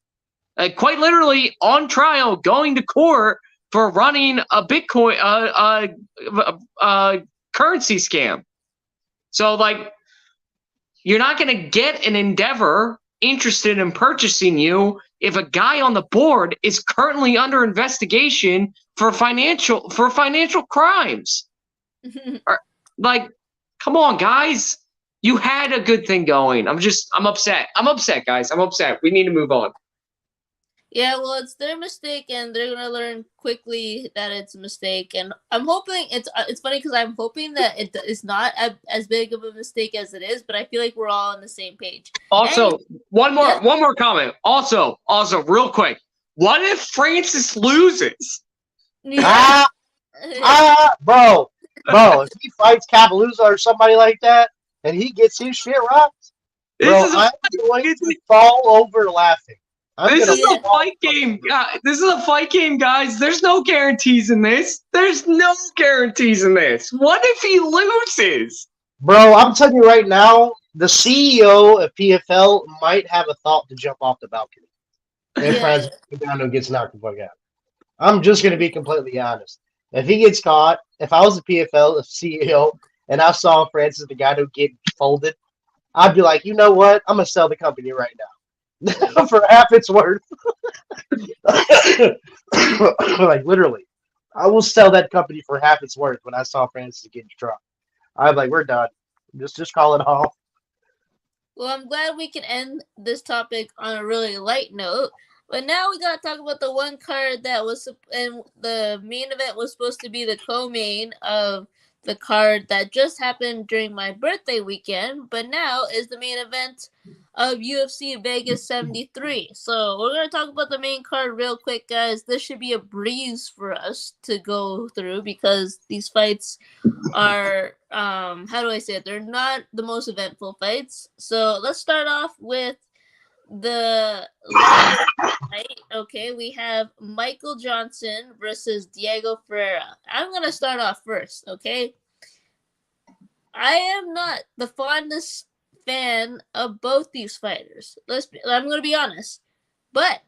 S2: Quite literally on trial, going to court for running a Bitcoin currency scam. So, like, you're not going to get an Endeavor interested in purchasing you if a guy on the board is currently under investigation for financial crimes. Like, come on, guys. You had a good thing going. I'm upset. I'm upset, guys. I'm upset. We need to move on.
S1: Yeah, well, it's their mistake, and they're gonna learn quickly that it's a mistake. And I'm hoping it's funny because I'm hoping that it's not as big of a mistake as it is. But I feel like we're all on the same page.
S2: Also, one more comment. Also, real quick, what if Francis loses?
S1: Yeah.
S3: Bro, if he fights Capaluza or somebody like that, and he gets his shit rocked, bro, I'm going to fall over laughing.
S2: This is a fight game. This is a fight game, guys. There's no guarantees in this. What if he loses?
S3: Bro, I'm telling you right now, the CEO of PFL might have a thought to jump off the balcony if Francis Ngannou gets knocked the fuck out. I'm just going to be completely honest. If he gets caught, if I was a PFL CEO and I saw Francis Ngannou get folded, I'd be like, you know what? I'm going to sell the company right now. For half its worth. Like, literally. I will sell that company for half its worth when I saw Francis get dropped. I'm like, we're done. Just call it off.
S1: Well, I'm glad we can end this topic on a really light note. But now we got to talk about the one card that was, and the main event was supposed to be the co-main of the card that just happened during my birthday weekend, but now is the main event of UFC Vegas 73. So we're going to talk about the main card real quick, guys. This should be a breeze for us to go through because these fights are, how do I say it? They're not the most eventful fights. So let's start off with the last fight. Okay, we have Michael Johnson versus Diego Ferreira. I'm going to start off first, okay? I am not the fondest fan of both these fighters. I'm going to be honest. But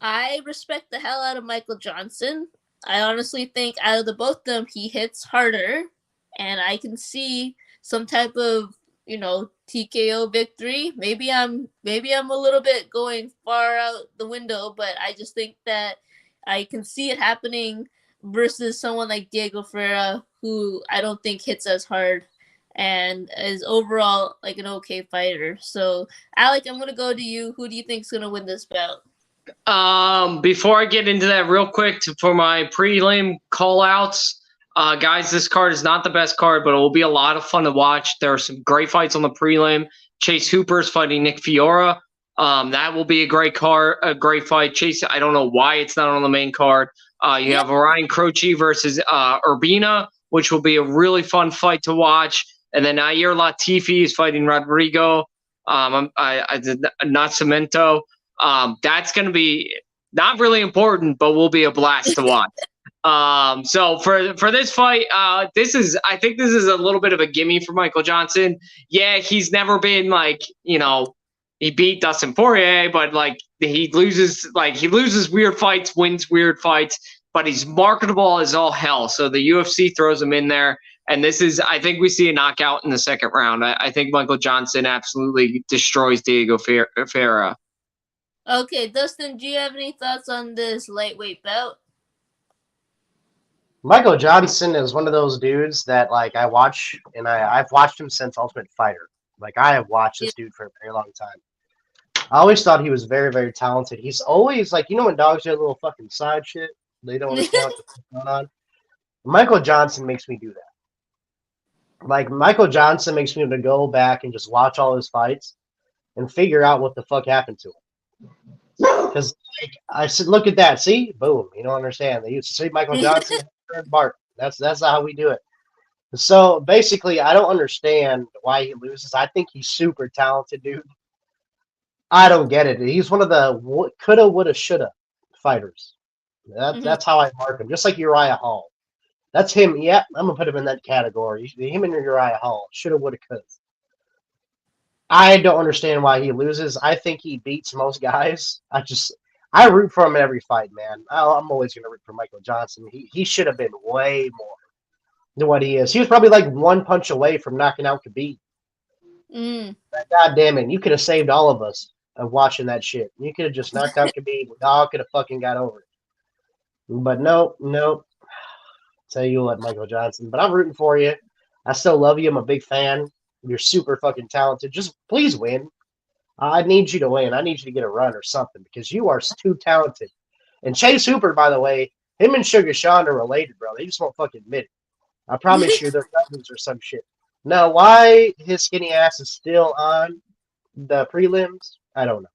S1: I respect the hell out of Michael Johnson. I honestly think out of the both of them, he hits harder. And I can see some type of, TKO victory. Maybe I'm a little bit going far out the window, but I just think that I can see it happening versus someone like Diego Ferreira, who I don't think hits as hard and is overall like an okay fighter. So, Alec, I'm going to go to you. Who do you think is going to win this bout?
S2: Before I get into that real quick, for my prelim call-outs, guys, this card is not the best card, but it will be a lot of fun to watch. There are some great fights on the prelim. Chase Hooper's fighting Nick Fiora. That will be a great fight. Chase, I don't know why it's not on the main card. You have Ryan Croce versus Urbina, which will be a really fun fight to watch. And then Yair Latifi is fighting Rodrigo. Nascimento. That's going to be not really important, but will be a blast to watch. So for this fight, I think this is a little bit of a gimme for Michael Johnson. Yeah, he's never been he beat Dustin Poirier, but he loses weird fights, wins weird fights, but he's marketable as all hell. So the UFC throws him in there. And I think we see a knockout in the second round. I think Michael Johnson absolutely destroys Diego Ferreira.
S1: Okay, Dustin, do you have any thoughts on this lightweight bout?
S3: Michael Johnson is one of those dudes that like I watch, and I've watched him since Ultimate Fighter. Like I have watched
S1: Yeah.
S3: this dude for a very long time. I always thought he was very, very talented. He's always like, you know, when dogs do a little fucking side shit, they don't understand what's going on. Michael Johnson makes me do that. Like Michael Johnson makes me able to go back and just watch all his fights and figure out what the fuck happened to him. Because like, I said, look at that. See, boom. You don't understand. They used to say Michael Johnson, Bart. That's how we do it. So basically, I don't understand why he loses. I think he's super talented, dude. I don't get it. He's one of the coulda, woulda, shoulda fighters. That's how I mark him. Just like Uriah Hall. That's him. Yeah, I'm gonna put him in that category. Him and Uriah Hall. Shoulda, woulda, coulda. I don't understand why he loses. I think he beats most guys. I root for him in every fight, man. I'm always gonna root for Michael Johnson. He should have been way more than what he is. He was probably like one punch away from knocking out Khabib.
S1: Mm.
S3: God damn it! You could have saved all of us of watching that shit. You could have just knocked out Khabib. We all could have fucking got over it. But no. Tell you what, Michael Johnson. But I'm rooting for you. I still love you. I'm a big fan. You're super fucking talented. Just please win. I need you to win. I need you to get a run or something because you are too talented. And Chase Hooper, by the way, him and Sugar Sean are related, bro. They just won't fucking admit it. I promise you they're cousins or some shit. Now, why his skinny ass is still on the prelims, I don't know.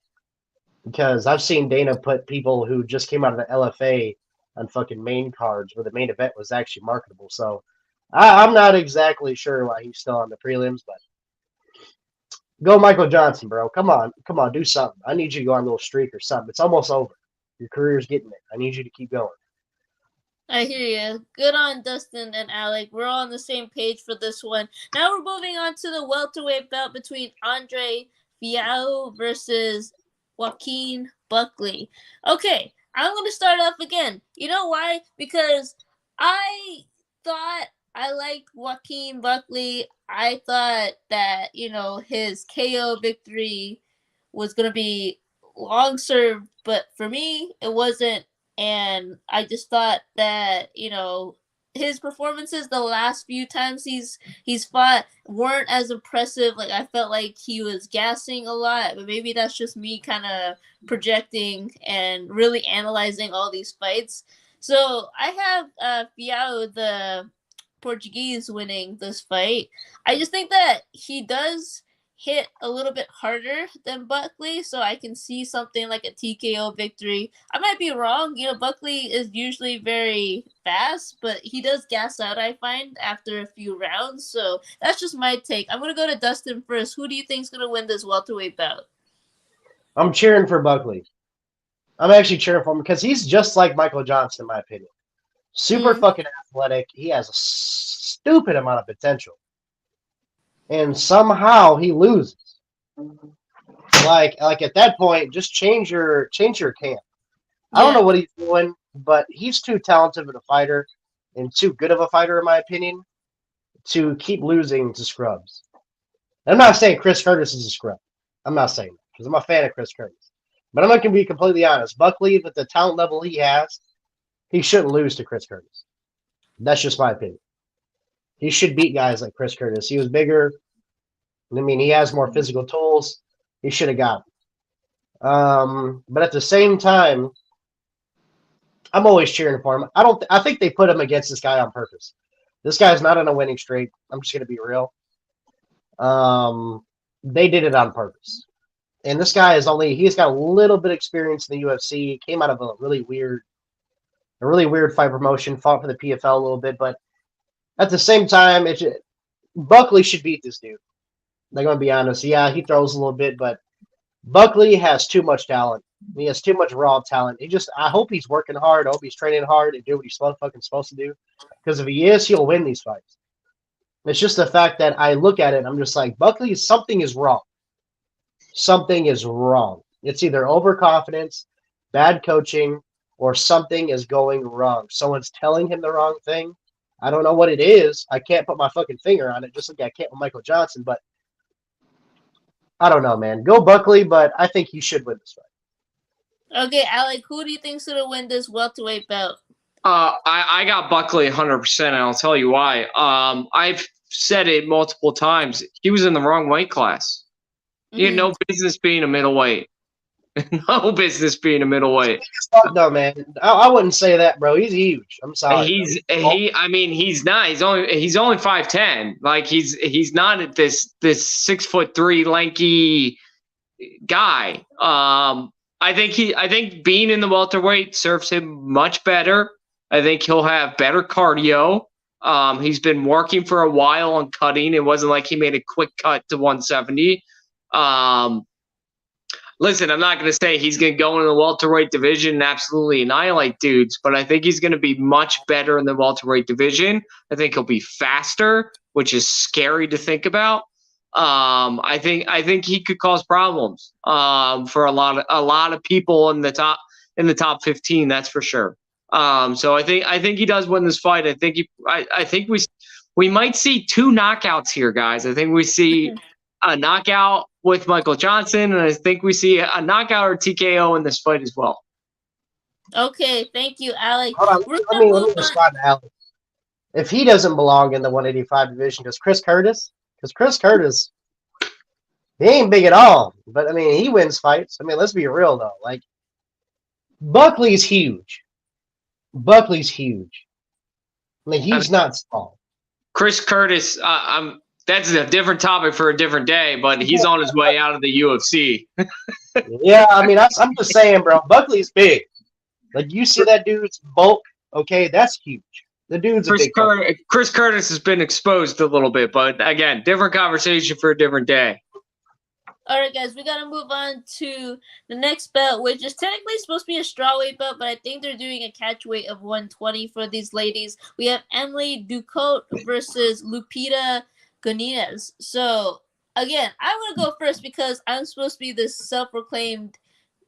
S3: Because I've seen Dana put people who just came out of the LFA on fucking main cards where the main event was actually marketable. So I'm not exactly sure why he's still on the prelims, but go Michael Johnson, bro. Come on, do something. I need you to go on a little streak or something. It's almost over. Your career's getting it. I need you to keep going.
S1: I hear you. Good on Dustin and Alec. We're all on the same page for this one. Now we're moving on to the welterweight bout between Andre Fialho versus Joaquin Buckley. Okay, I'm going to start off again. You know why? Because I thought I liked Joaquin Buckley. I thought that, his KO victory was going to be long served, but for me, it wasn't. And I just thought that, his performances the last few times he's fought weren't as impressive. Like I felt like he was gassing a lot, but maybe that's just me kind of projecting and really analyzing all these fights. So I have Fialho, the Portuguese, winning this fight. I just think that he does hit a little bit harder than Buckley, so I can see something like a TKO victory. I might be wrong. Buckley is usually very fast, but he does gas out, I find, after a few rounds. So that's just my take. I'm going to go to Dustin first. Who do you think is going to win this welterweight bout?
S3: I'm cheering for Buckley. I'm actually cheering for him because he's just like Michael Johnson, in my opinion. Super fucking athletic. He has a stupid amount of potential. And somehow he loses. Like at that point, just change your camp. I don't know what he's doing, but he's too talented of a fighter and too good of a fighter, in my opinion, to keep losing to scrubs. And I'm not saying Chris Curtis is a scrub. I'm not saying that because I'm a fan of Chris Curtis. But I'm not going to be completely honest. Buckley, with the talent level he has, he shouldn't lose to Chris Curtis. That's just my opinion. He should beat guys like Chris Curtis. He was bigger. I mean, he has more physical tools. He should have got him. But at the same time, I'm always cheering for him. I think they put him against this guy on purpose. This guy's not on a winning streak. I'm just going to be real. They did it on purpose. And this guy he's got a little bit of experience in the UFC. He came out of a really weird fight promotion, fought for the PFL a little bit, but at the same time, Buckley should beat this dude. I'm going to be honest. Yeah, he throws a little bit, but Buckley has too much talent. He has too much raw talent. I hope he's working hard. I hope he's training hard and doing what he's fucking supposed to do. Because if he is, he'll win these fights. It's just the fact that I look at it, I'm just like, Buckley, something is wrong. Something is wrong. It's either overconfidence, bad coaching, or something is going wrong. Someone's telling him the wrong thing. I don't know what it is. I can't put my fucking finger on it, just like I can't with Michael Johnson, but I don't know, man. Go Buckley, but I think he should win this fight.
S1: Okay, Alec, who do you think's gonna win this welterweight belt?
S2: I got Buckley 100%, and I'll tell you why. I've said it multiple times. He was in the wrong weight class. He had no business being a middleweight. No business being a middleweight.
S3: No, man. I wouldn't say that, bro. He's huge. I'm sorry.
S2: I mean, he's not. He's only 5'10". Like he's not this 6'3" lanky guy. I think being in the welterweight serves him much better. I think he'll have better cardio. He's been working for a while on cutting. It wasn't like he made a quick cut to 170. Listen, I'm not going to say he's going to go into the welterweight division and absolutely annihilate dudes, but I think he's going to be much better in the welterweight division. I think he'll be faster, which is scary to think about. I think he could cause problems for a lot of people in the top 15. That's for sure. So I think he does win this fight. I think we might see 2 knockouts here, guys. I think we see a knockout with Michael Johnson, and I think we see a knockout or TKO in this fight as well.
S1: Okay, thank you, Alec.
S3: Hold on, let me respond to Alec. If he doesn't belong in the 185 division, does Chris Curtis? Because Chris Curtis, he ain't big at all. But, I mean, he wins fights. I mean, let's be real, though. Like, Buckley's huge. Buckley's huge. I mean, he's not small.
S2: Chris Curtis, that's a different topic for a different day, but he's on his way out of the UFC.
S3: Yeah, I mean, I'm just saying, bro. Buckley's big. Like, you see that dude's bulk, okay? That's huge. The dude's a big guy.
S2: Chris Curtis has been exposed a little bit, but again, different conversation for a different day.
S1: All right, guys, we got to move on to the next belt, which is technically supposed to be a strawweight belt, but I think they're doing a catch weight of 120 for these ladies. We have Emily Ducote versus Lupita Godinez. So, again, I'm going to go first because I'm supposed to be the self-proclaimed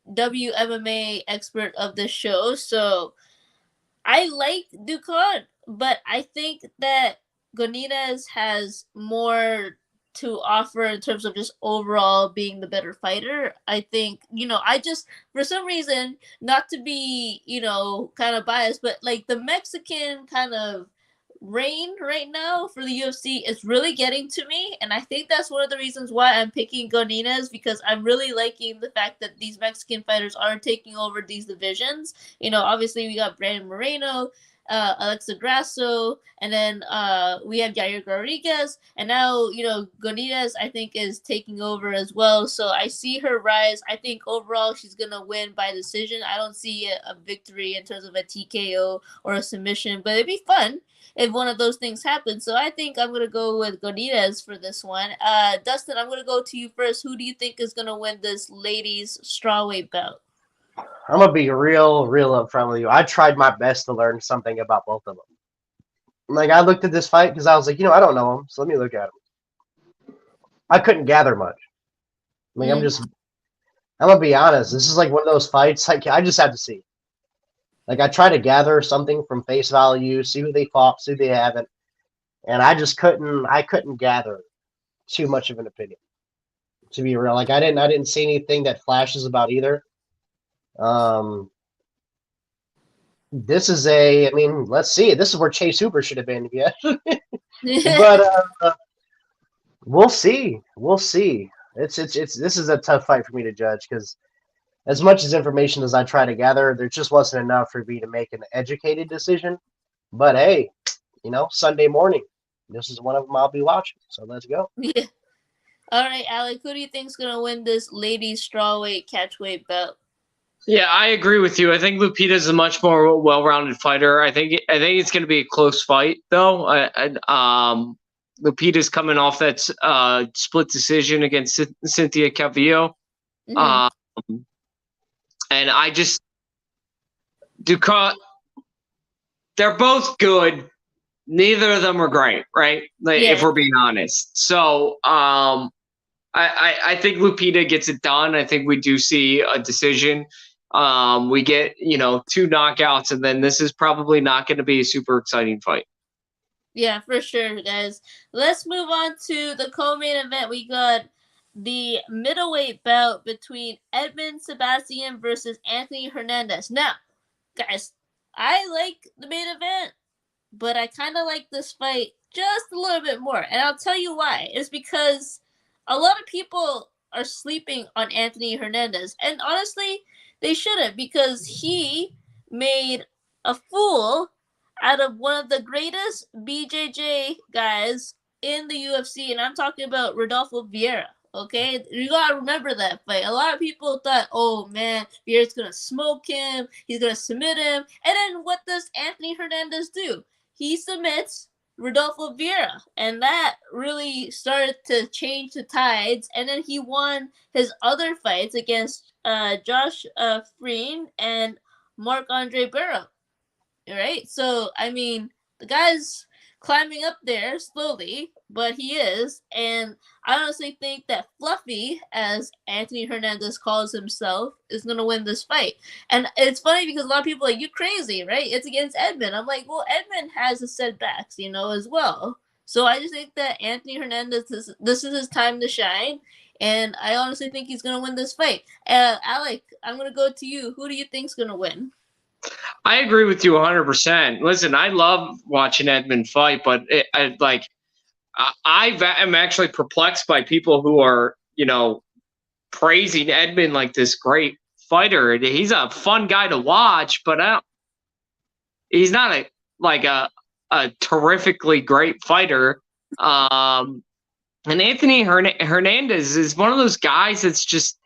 S1: WMMA expert of this show. So, I like Ducote, but I think that Godinez has more to offer in terms of just overall being the better fighter. I think, I just, for some reason, not to be, kind of biased, but like the Mexican kind of reign right now for the UFC is really getting to me, and I think that's one of the reasons why I'm picking Godinez, because I'm really liking the fact that these Mexican fighters are taking over these divisions. Obviously we got Brandon Moreno, Alexa Grasso, and then we have Yair Rodriguez, and now Godinez I think is taking over as well. So I see her rise. I think overall she's gonna win by decision. I don't see a victory in terms of a TKO or a submission, but it'd be fun if one of those things happens. So I think I'm going to go with Godinez for this one. Dustin, I'm going to go to you first. Who do you think is going to win this ladies strawweight belt?
S3: I'm going to be real upfront with you. I tried my best to learn something about both of them. Like, I looked at this fight because I was like, I don't know them, so let me look at them. I couldn't gather much. Like, I'm going to be honest. This is like one of those fights, like, I just have to see. Like, I try to gather something from face value, see who they fought, see who they haven't, and I just couldn't gather too much of an opinion, to be real. Like, I didn't see anything that flashes about either. This is let's see. This is where Chase Hooper should have been, yeah. But we'll see. This is a tough fight for me to judge because as much as information as I try to gather, there just wasn't enough for me to make an educated decision. But hey, Sunday morning, this is one of them I'll be watching. So let's go.
S1: Yeah. All right, Alec, who do you think's gonna win this ladies strawweight catchweight belt?
S2: Yeah, I agree with you. I think Lupita is a much more well-rounded fighter. I think it's going to be a close fight, though. Lupita's coming off that split decision against Cynthia Calvillo. Mm-hmm. And Ducote, they're both good. Neither of them are great, right? If we're being honest. So I think Lupita gets it done. I think we do see a decision. We get, 2 knockouts, and then this is probably not going to be a super exciting fight.
S1: Yeah, for sure, guys. Let's move on to the co-main event. We got the middleweight bout between Edmund Sebastian versus Anthony Hernandez. Now, guys, I like the main event, but I kind of like this fight just a little bit more. And I'll tell you why. It's because a lot of people are sleeping on Anthony Hernandez. And honestly, they shouldn't, because he made a fool out of one of the greatest BJJ guys in the UFC. And I'm talking about Rodolfo Vieira. Okay, you gotta remember that fight. A lot of people thought, "Oh man, Vieira's gonna smoke him. He's gonna submit him." And then what does Anthony Hernandez do? He submits Rodolfo Vieira, and that really started to change the tides. And then he won his other fights against Josh Frein and Marc-Andre Barrow. Right? So I mean, the guy's climbing up there slowly, but he is. And I honestly think that Fluffy, as Anthony Hernandez calls himself, is going to win this fight. And it's funny because a lot of people are like, "You crazy, right? It's against Edmund." I'm like, well, Edmund has his setbacks, as well. So I just think that Anthony Hernandez, this is his time to shine. And I honestly think he's going to win this fight. Alec, I'm going to go to you. Who do you think's going to win?
S2: I agree with you 100%. Listen, I love watching Edmund fight, but I'm actually perplexed by people who are, praising Edmund like this great fighter. He's a fun guy to watch, but he's not a terrifically great fighter. And Anthony Hernandez is one of those guys that's just,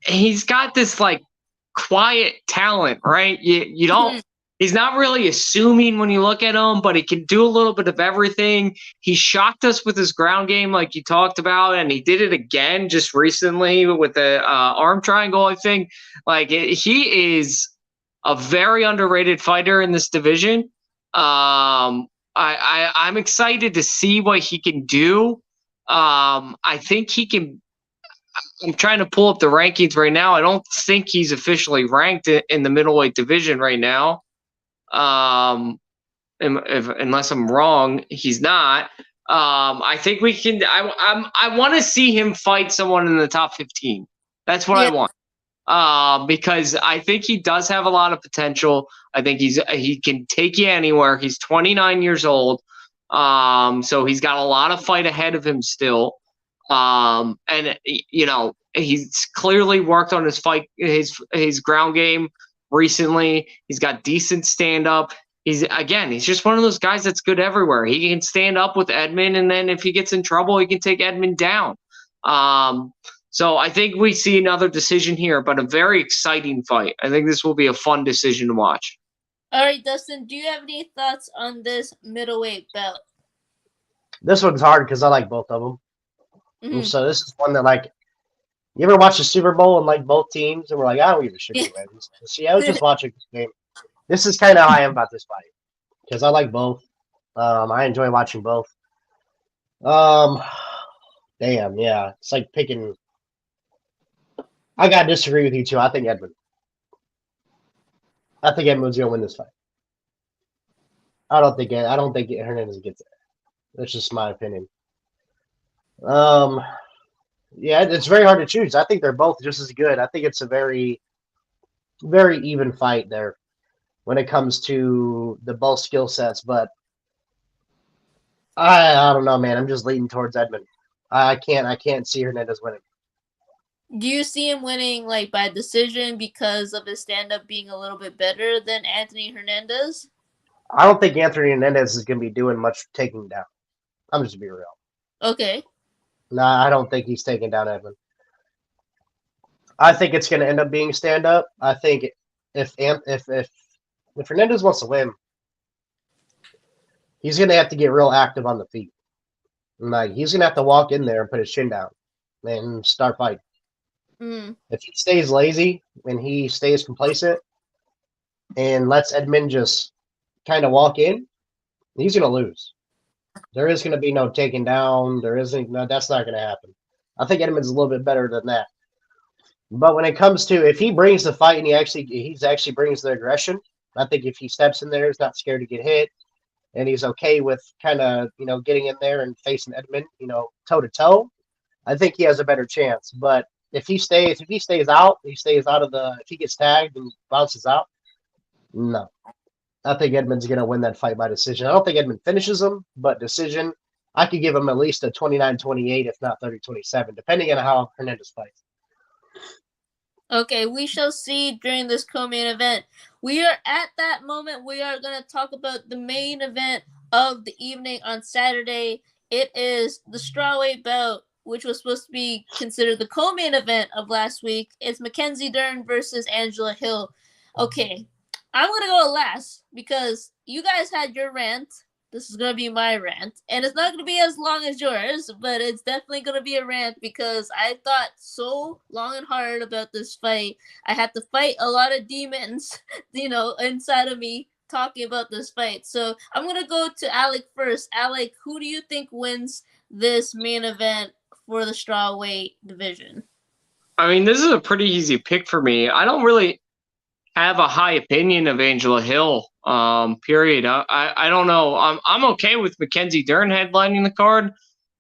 S2: he's got this quiet talent, right? You don't, he's not really assuming when you look at him, but he can do a little bit of everything. He shocked us with his ground game, like you talked about, and he did it again just recently with the arm triangle, I think. He is a very underrated fighter in this division. I'm excited to see what he can do. I think he can. I'm trying to pull up the rankings right now. I don't think he's officially ranked in the middleweight division right now. Unless I'm wrong, he's not. I think we can. I want to see him fight someone in the top 15. That's what I want. Because I think he does have a lot of potential. I think he can take you anywhere. He's 29 years old. So he's got a lot of fight ahead of him still. And he's clearly worked on his ground game recently. He's got decent stand up. He's just one of those guys that's good everywhere. He can stand up with Edmund, and then if he gets in trouble, he can take Edmund down. So I think we see another decision here, but a very exciting fight. I think this will be a fun decision to watch.
S1: All right, Dustin, do you have any thoughts on this middleweight bout?
S3: This one's hard because I like both of them. Mm-hmm. So this is one that, you ever watch the Super Bowl and like both teams, and we're like, I don't give a shit who wins. See, I was just watching this game. This is kind of how I am about this fight because I like both. I enjoy watching both. Damn, yeah, it's like picking. I gotta disagree with you too. I think Edmund's gonna win this fight. I don't think Hernandez gets it. That's just my opinion. Yeah, it's very hard to choose. I think they're both just as good. I think it's a very, very even fight there when it comes to the both skill sets. But I don't know, man. I'm just leaning towards Edmund. I can't see Hernandez winning.
S1: Do you see him winning by decision because of his stand-up being a little bit better than Anthony Hernandez?
S3: I don't think Anthony Hernandez is going to be doing much taking down. I'm just going to be real.
S1: Okay.
S3: No, I don't think he's taking down Edmund. I think it's going to end up being stand-up. I think if Hernandez wants to win, he's going to have to get real active on the feet. He's going to have to walk in there and put his chin down and start fighting. If he stays lazy and he stays complacent and lets Edmund just kind of walk in, he's going to lose. There is going to be no taking down. That's not going to happen. I think Edmund's a little bit better than that. But when it comes to if he brings the fight and he actually brings the aggression, I think if he steps in there, he's not scared to get hit, and he's okay with kind of getting in there and facing Edmund, toe to toe. I think he has a better chance. But if he stays out, if he gets tagged and bounces out, no. I think Edmund's going to win that fight by decision. I don't think Edmund finishes him, but decision, I could give him at least a 29-28, if not 30-27, depending on how Hernandez fights.
S1: Okay, we shall see during this co-main event. We are at that moment. We are going to talk about the main event of the evening on Saturday. It is the strawweight bout, which was supposed to be considered the co-main event of last week. It's Mackenzie Dern versus Angela Hill. Okay, I'm going to go last because you guys had your rant. This is going to be my rant. And it's not going to be as long as yours, but it's definitely going to be a rant because I thought so long and hard about this fight. I had to fight a lot of demons, inside of me talking about this fight. So I'm going to go to Alec first. Alec, who do you think wins this main event for the strawweight division?
S2: I mean, this is a pretty easy pick for me. I don't really have a high opinion of Angela Hill. Period. I don't know. I'm okay with Mackenzie Dern headlining the card.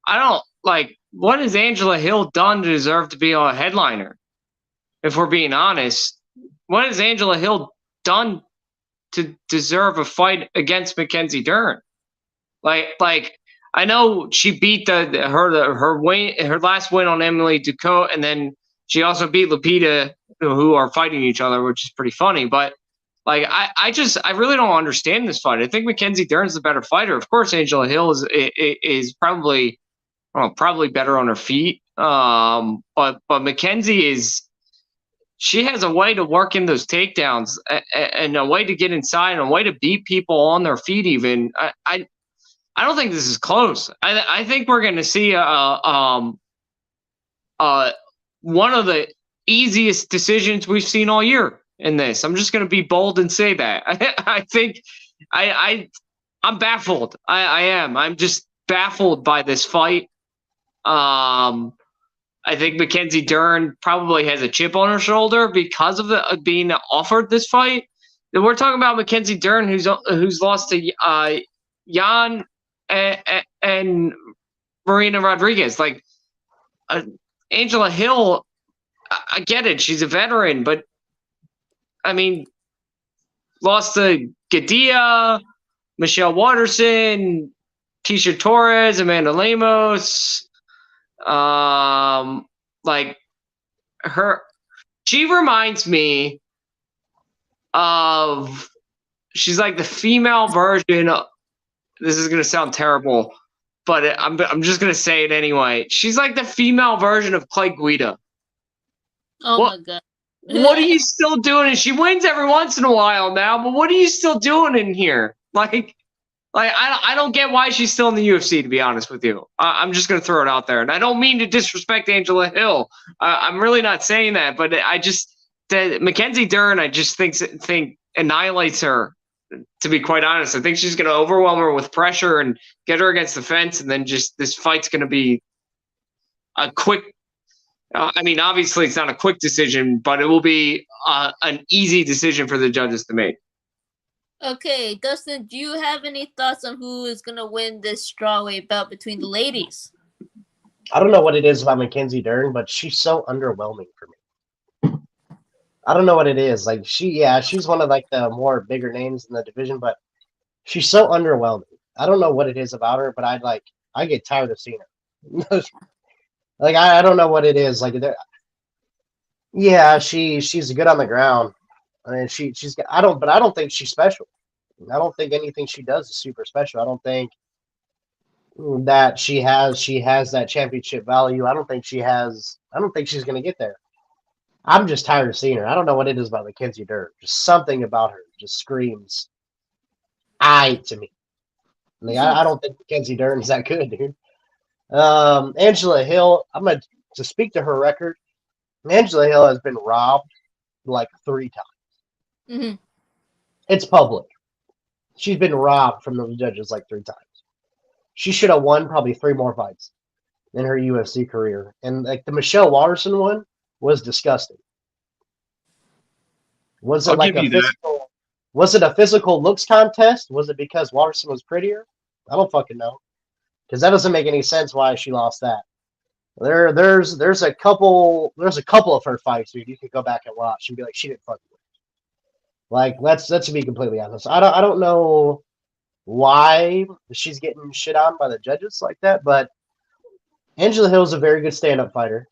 S2: I don't like what has Angela Hill done to deserve to be a headliner? If we're being honest, what has Angela Hill done to deserve a fight against Mackenzie Dern? Like I know she beat her last win on Emily Ducote, and then she also beat Lupita, who are fighting each other, which is pretty funny. But like I really don't understand this fight. I think Mackenzie Dern's the better fighter. Of course, Angela Hill is probably better on her feet. But Mackenzie she has a way to work in those takedowns and a way to get inside and a way to beat people on their feet. Even I don't think this is close. I think we're going to see one of the easiest decisions we've seen all year in this. I'm just going to be bold and say that. I think I'm baffled. I am. I'm just baffled by this fight. I think Mackenzie Dern probably has a chip on her shoulder because of being offered this fight. And we're talking about Mackenzie Dern, who's lost to Jan and Marina Rodriguez. Like Angela Hill, I get it. She's a veteran, but I mean, lost to Gadia, Michelle Watterson, Tisha Torres, Amanda Lemos. She reminds me of, she's like the female version of, this is going to sound terrible, but I'm just going to say it anyway. She's like the female version of Clay Guida.
S1: My God.
S2: What are you still doing? And she wins every once in a while now, but what are you still doing in here? Like I don't get why she's still in the UFC, to be honest with you. I'm just going to throw it out there. And I don't mean to disrespect Angela Hill. I'm really not saying that, but Mackenzie Dern, I just think annihilates her, to be quite honest. I think she's going to overwhelm her with pressure and get her against the fence, and then just this fight's going to be a quick obviously it's not a quick decision, but it will be an easy decision for the judges to make.
S1: Okay, Dustin, do you have any thoughts on who is going to win this strawweight bout between the ladies?
S3: I don't know what it is about Mackenzie Dern, but she's so underwhelming for me. I don't know what it is. Like she's one of like the more bigger names in the division, but she's so underwhelming. I don't know what it is about her, but I get tired of seeing her. Like I don't know what it is. Like she's good on the ground. I mean, I don't think she's special. I don't think anything she does is super special. I don't think that she has that championship value. I don't think she's going to get there. I'm just tired of seeing her. I don't know what it is about Mackenzie Dern. Just something about her just screams to me. Like, I don't think Mackenzie Dern is that good, dude. Angela Hill, I'm going to speak to her record. Angela Hill has been robbed like 3 times.
S1: Mm-hmm.
S3: It's public. She's been robbed from the judges like 3 times. She should have won probably 3 more fights in her UFC career. And like the Michelle Watterson one was disgusting. Was it was it a physical looks contest? Was it because Watterson was prettier? I don't fucking know. Because that doesn't make any sense why she lost that. There's a couple of her fights, dude. You could go back and watch and be like, she didn't fucking win. Like, let's be completely honest. I don't know why she's getting shit on by the judges like that, but Angela Hill's a very good stand-up fighter.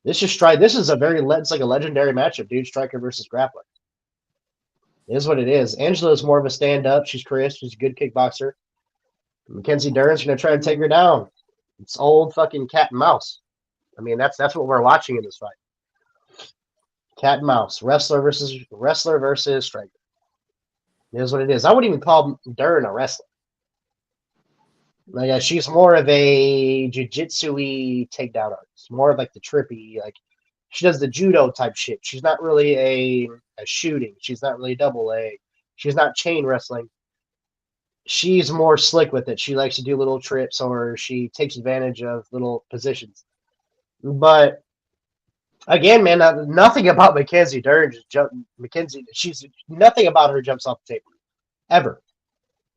S3: This is it's like a legendary matchup, dude. Striker versus grappler. It is what it is. Angela is more of a stand-up. She's crisp. She's a good kickboxer. Mackenzie Dern's gonna try to take her down. It's old fucking cat and mouse. I mean, that's what we're watching in this fight. Cat and mouse, wrestler versus striker. It is what it is. I wouldn't even call Dern a wrestler. Like, she's more of a jiu-jitsu-y takedown artist. More of like the trippy, like she does the judo type shit. She's not really a shooting. She's not really double A. She's not chain wrestling. She's more slick with it. She likes to do little trips, or she takes advantage of little positions. But again, man, nothing about Mackenzie Dern she's nothing about her jumps off the table ever.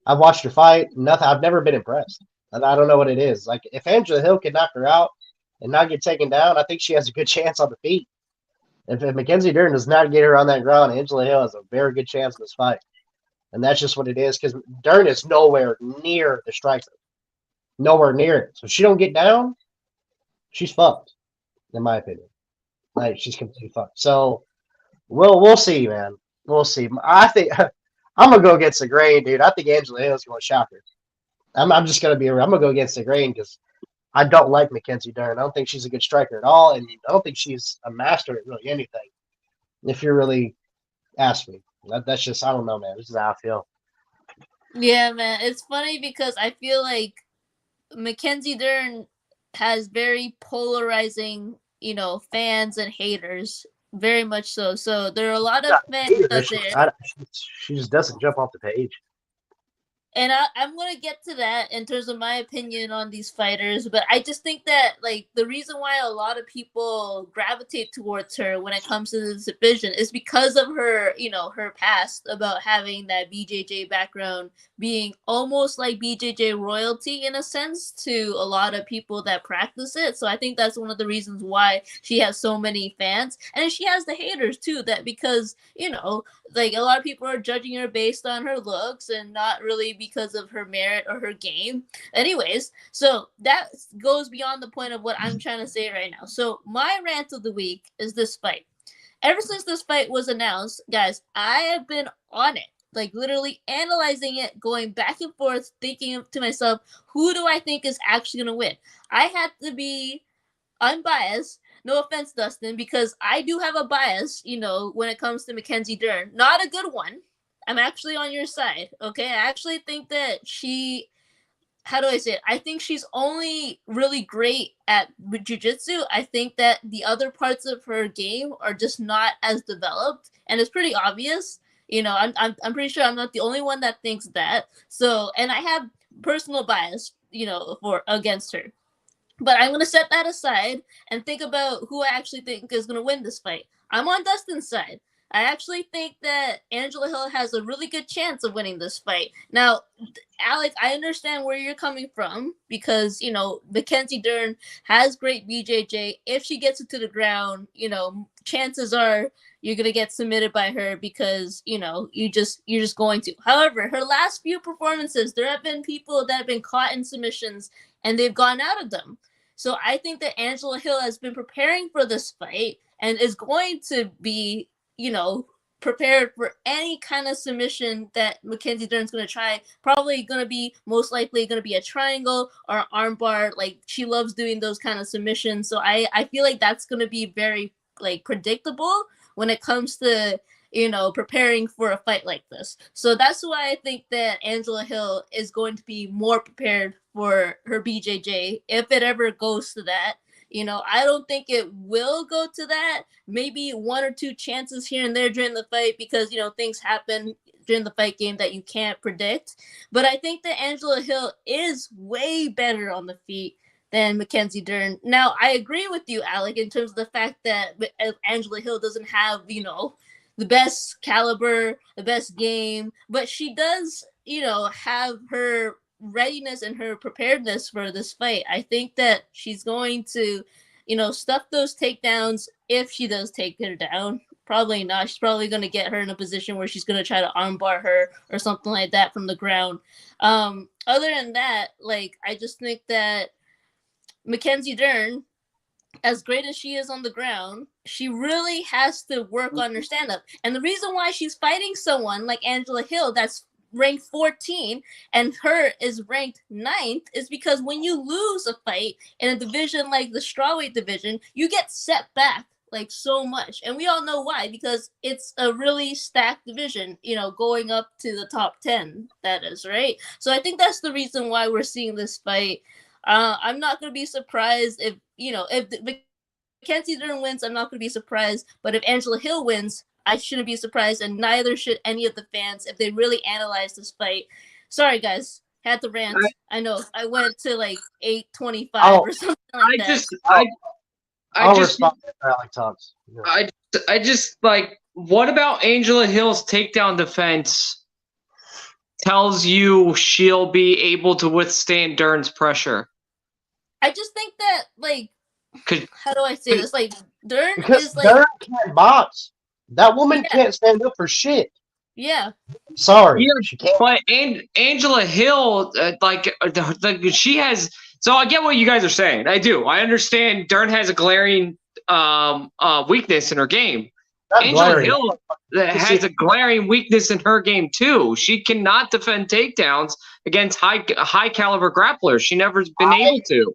S3: I've watched her fight. Nothing. I've never been impressed. And I don't know what it is. Like, if Angela Hill can knock her out and not get taken down, I think she has a good chance on the feet. If Mackenzie Dern does not get her on that ground, Angela Hill has a very good chance in this fight. And that's just what it is, because Dern is nowhere near the striker. Nowhere near it. So if she don't get down, she's fucked, in my opinion. Like, she's completely fucked. So we'll see, man. We'll see. I think I'm gonna go against the grain, dude. I think Angela Hill is gonna shock her. I'm just gonna be. I'm gonna go against the grain because I don't like Mackenzie Dern. I don't think she's a good striker at all, and I don't think she's a master at really anything. If you really ask me, that's just, I don't know, man. This is how I feel.
S1: Yeah, man. It's funny because I feel like Mackenzie Dern has very polarizing, fans and haters. Very much so. So there are a lot of fans out there.
S3: She just doesn't jump off the page.
S1: And I'm going to get to that in terms of my opinion on these fighters, but I just think that, like, the reason why a lot of people gravitate towards her when it comes to this division is because of her, her past about having that BJJ background, being almost like BJJ royalty in a sense to a lot of people that practice it. So I think that's one of the reasons why she has so many fans. And she has the haters too, that because, like, a lot of people are judging her based on her looks and not really because of her merit or her game. Anyways, so that goes beyond the point of what I'm trying to say right now. So my rant of the week is this fight. Ever since this fight was announced, guys, I have been on it, like literally analyzing it, going back and forth, thinking to myself, who do I think is actually going to win? I had to be unbiased. No offense, Dustin, because I do have a bias, when it comes to Mackenzie Dern. Not a good one. I'm actually on your side, okay? I actually think that how do I say it? I think she's only really great at jiu-jitsu. I think that the other parts of her game are just not as developed, and it's pretty obvious. I'm pretty sure I'm not the only one that thinks that. So, and I have personal bias, against her. But I'm going to set that aside and think about who I actually think is going to win this fight. I'm on Dustin's side. I actually think that Angela Hill has a really good chance of winning this fight. Now, Alec, I understand where you're coming from because, Mackenzie Dern has great BJJ. If she gets it to the ground, chances are you're going to get submitted by her because, you're just going to. However, her last few performances, there have been people that have been caught in submissions and they've gone out of them. So I think that Angela Hill has been preparing for this fight and is going to be, prepared for any kind of submission that Mackenzie Dern's going to try. Probably going to be, most likely going to be a triangle or an armbar. Like, she loves doing those kind of submissions. So I feel like that's going to be very, like, predictable when it comes to, preparing for a fight like this. So that's why I think that Angela Hill is going to be more prepared for her BJJ if it ever goes to that. I don't think it will go to that. Maybe one or two chances here and there during the fight because, things happen during the fight game that you can't predict. But I think that Angela Hill is way better on the feet than Mackenzie Dern. Now, I agree with you, Alec, in terms of the fact that Angela Hill doesn't have, the best caliber, the best game, but she does, have her readiness and her preparedness for this fight. I think that she's going to, stuff those takedowns if she does take her down. Probably not. She's probably going to get her in a position where she's going to try to armbar her or something like that from the ground. Other than that, I just think that Mackenzie Dern, as great as she is on the ground, she really has to work on her stand-up. And the reason why she's fighting someone like Angela Hill that's ranked 14 and her is ranked 9th is because when you lose a fight in a division like the strawweight division, you get set back so much. And we all know why, because it's a really stacked division, going up to the top 10, that is, right? So I think that's the reason why we're seeing this fight. I'm not going to be surprised if Mackenzie Dern wins. I'm not going to be surprised. But if Angela Hill wins, I shouldn't be surprised, and neither should any of the fans if they really analyze this fight. Sorry, guys. Had to rant. I know. I went to 8:25 or something like that.
S3: I'll respond to Alex Talks.
S2: I just what about Angela Hill's takedown defense tells you she'll be able to withstand Dern's pressure?
S1: I just think that how do I say this? Dern
S3: because
S1: is
S3: Dern can't box. That woman can't stand up for shit.
S1: Yeah.
S3: Sorry,
S2: yeah,
S3: she can't.
S2: But Angela Hill, she has. So I get what you guys are saying. I do. I understand Dern has a glaring weakness in her game. Angela Hill has a glaring weakness in her game too. She cannot defend takedowns against high caliber grapplers. She never's been able to.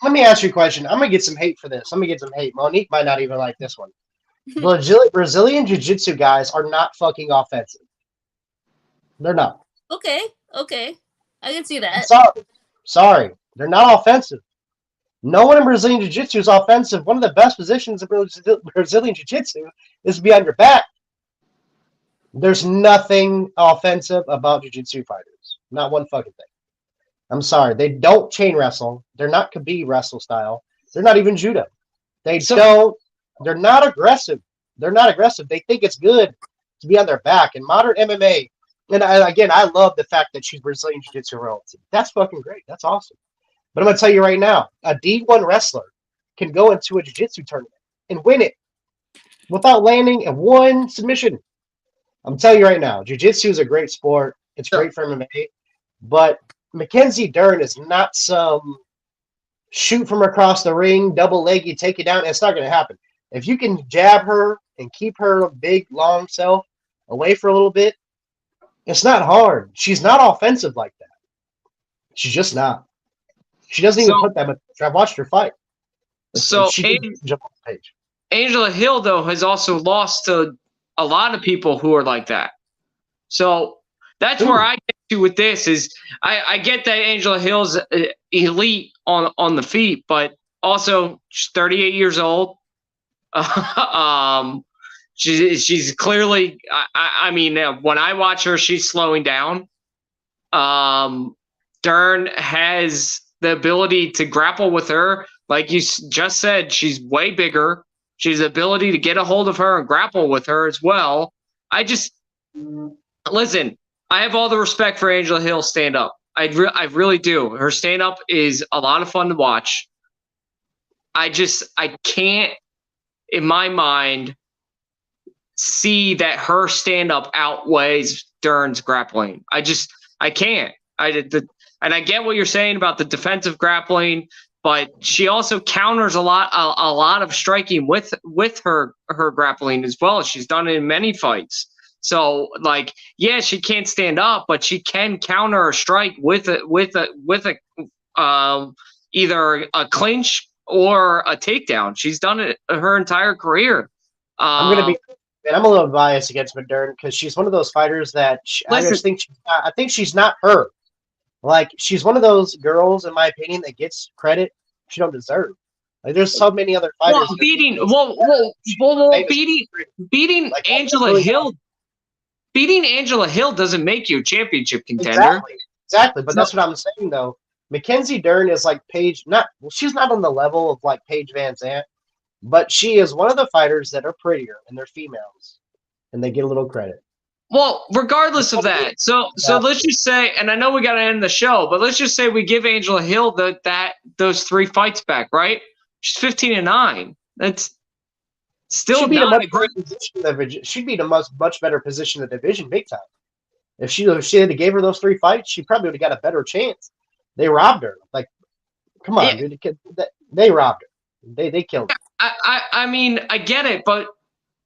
S3: Let me ask you a question. I'm gonna get some hate for this. I'm gonna get some hate. Monique might not even like this one. Brazilian Jiu-Jitsu guys are not fucking offensive. They're not.
S1: Okay. I can see that.
S3: Sorry. They're not offensive. No one in Brazilian Jiu-Jitsu is offensive. One of the best positions in Brazilian Jiu-Jitsu is to be on your back. There's nothing offensive about Jiu-Jitsu fighters. Not one fucking thing. I'm sorry. They don't chain wrestle. They're not Khabib wrestle style. They're not even judo. They're not aggressive. They're not aggressive. They think it's good to be on their back. In modern MMA, and I love the fact that she's Brazilian Jiu-Jitsu royalty. That's fucking great. That's awesome. But I'm going to tell you right now, a D1 wrestler can go into a Jiu-Jitsu tournament and win it without landing in one submission. I'm telling you right now, Jiu-Jitsu is a great sport. It's great for MMA. But Mackenzie Dern is not some shoot from across the ring, double leg, you take it down. It's not going to happen. If you can jab her and keep her big, long self away for a little bit, it's not hard. She's not offensive like that. She's just not. She doesn't even put that much. I've watched her fight.
S2: So Angela Hill, though, has also lost to a lot of people who are like that. So that's where I get to with this is I get that Angela Hill's elite on the feet, but also she's 38 years old. She's clearly. I mean, when I watch her, she's slowing down. Dern has the ability to grapple with her, like you just said. She's way bigger. She has the ability to get a hold of her and grapple with her as well. Listen. I have all the respect for Angela Hill's stand up. I really do. Her stand up is a lot of fun to watch. I can't, in my mind, see that her stand-up outweighs Dern's grappling. I can't. And I get what you're saying about the defensive grappling, but she also counters a lot of striking with her grappling as well. She's done it in many fights. So she can't stand up, but she can counter a strike with either a clinch or a takedown. She's done it her entire career.
S3: I'm a little biased against Dern because she's one of those fighters that I think she's not her. She's one of those girls, in my opinion, that gets credit she don't deserve. There's so many other fighters.
S2: Beating Angela Hill. Beating Angela Hill doesn't make you a championship contender.
S3: Exactly. But that's what I'm saying, though. Mackenzie Dern is like Paige. She's not on the level of like Paige Van Zandt, but she is one of the fighters that are prettier and they're females, and they get a little credit.
S2: Well, regardless of that, so let's just say, and I know we got to end the show, but let's just say we give Angela Hill those 3 fights back, right? She's 15-9. That's still
S3: She'd be in a
S2: not
S3: much better position. She'd be in a much better position in the division, big time. If she had to give her those 3 fights, she probably would have got a better chance. They robbed her. Like, come on, dude. They robbed her. They killed her.
S2: I mean, I get it, but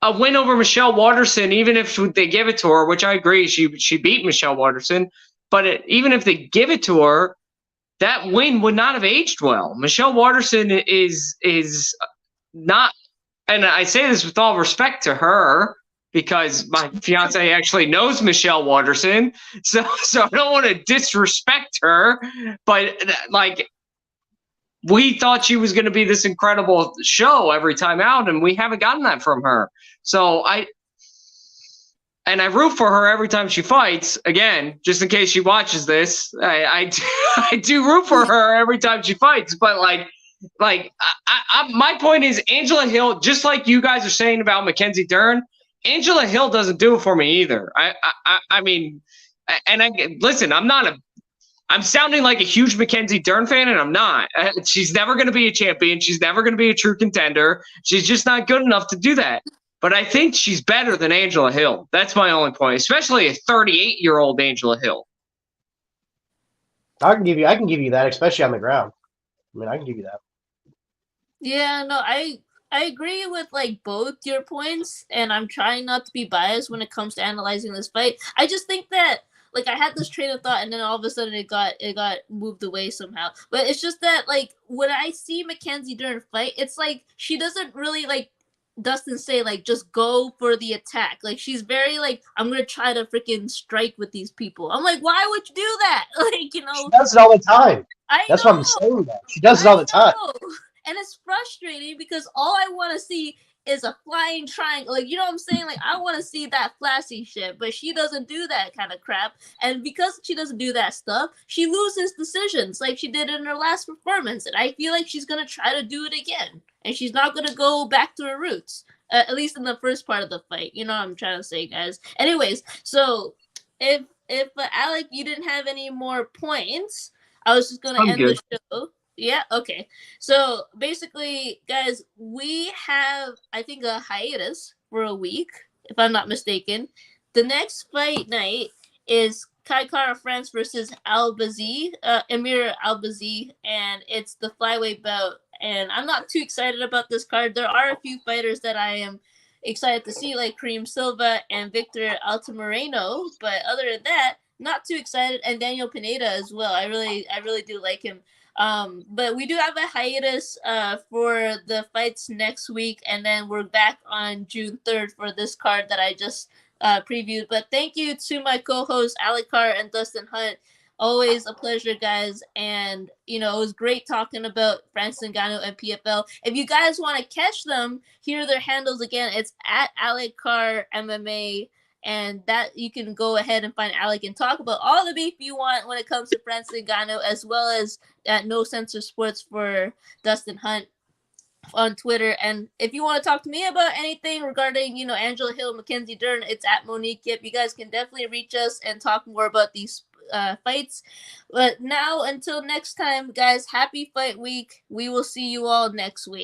S2: a win over Michelle Waterson, even if they give it to her, which I agree, she beat Michelle Waterson, but even if they give it to her, that win would not have aged well. Michelle Waterson is not, and I say this with all respect to her because my fiance actually knows Michelle Waterson, so I don't want to disrespect her, but like, we thought she was going to be this incredible show every time out, and we haven't gotten that from her. So I root for her every time she fights. Again, just in case she watches this, I do root for her every time she fights. But my point is, Angela Hill, just like you guys are saying about Mackenzie Dern, Angela Hill doesn't do it for me either. I mean, listen, I'm sounding like a huge Mackenzie Dern fan, and I'm not. She's never going to be a champion. She's never going to be a true contender. She's just not good enough to do that. But I think she's better than Angela Hill. That's my only point, especially a 38-year-old Angela Hill.
S3: I can give you that, especially on the ground. I mean, I can give you that.
S1: Yeah, no, I agree with like both your points, and I'm trying not to be biased when it comes to analyzing this fight. I just think that, like, I had this train of thought, and then all of a sudden it got moved away somehow. But it's just that, like, when I see Mackenzie Dern fight, it's like she doesn't really, like Dustin say, like, just go for the attack. Like, she's very like, I'm gonna try to freaking strike with these people. I'm like, why would you do that? Like, you know,
S3: she does it all the time. That's
S1: know.
S3: what I'm saying. That she does it all the time,
S1: and it's frustrating because all I want to see is a flying triangle. Like, you know what I'm saying? Like, I want to see that flashy shit, but she doesn't do that kind of crap. And because she doesn't do that stuff, she loses decisions like she did in her last performance. And I feel like she's going to try to do it again. And she's not going to go back to her roots, at least in the first part of the fight. You know what I'm trying to say, guys? Anyways, so if Alec, you didn't have any more points, I was just going to end the show. Yeah, okay. So basically, guys, we have, I think, a hiatus for a week, if I'm not mistaken. The next fight night is Kai Kara France versus Emir Albazi, and it's the flyweight bout. And I'm not too excited about this card. There are a few fighters that I am excited to see, like Kareem Silva and Victor Altamirano, but other than that, not too excited. And Daniel Pineda as well. I really do like him. But we do have a hiatus for the fights next week, and then we're back on June 3rd for this card that I just previewed. But thank you to my co-hosts Alec Carr and Dustin Hunt. Always a pleasure, guys. And, you know, it was great talking about Francis Ngannou and PFL. If you guys want to catch them, here are their handles again. It's at Alec Carr MMA. And that you can go ahead and find Alec and talk about all the beef you want when it comes to Francis Ngannou, as well as at No Censor Sports for Dustin Hunt on Twitter. And if you want to talk to me about anything regarding, you know, Angela Hill, Mackenzie Dern, it's at Monique Yip. You guys can definitely reach us and talk more about these fights. But now, until next time, guys, happy fight week. We will see you all next week.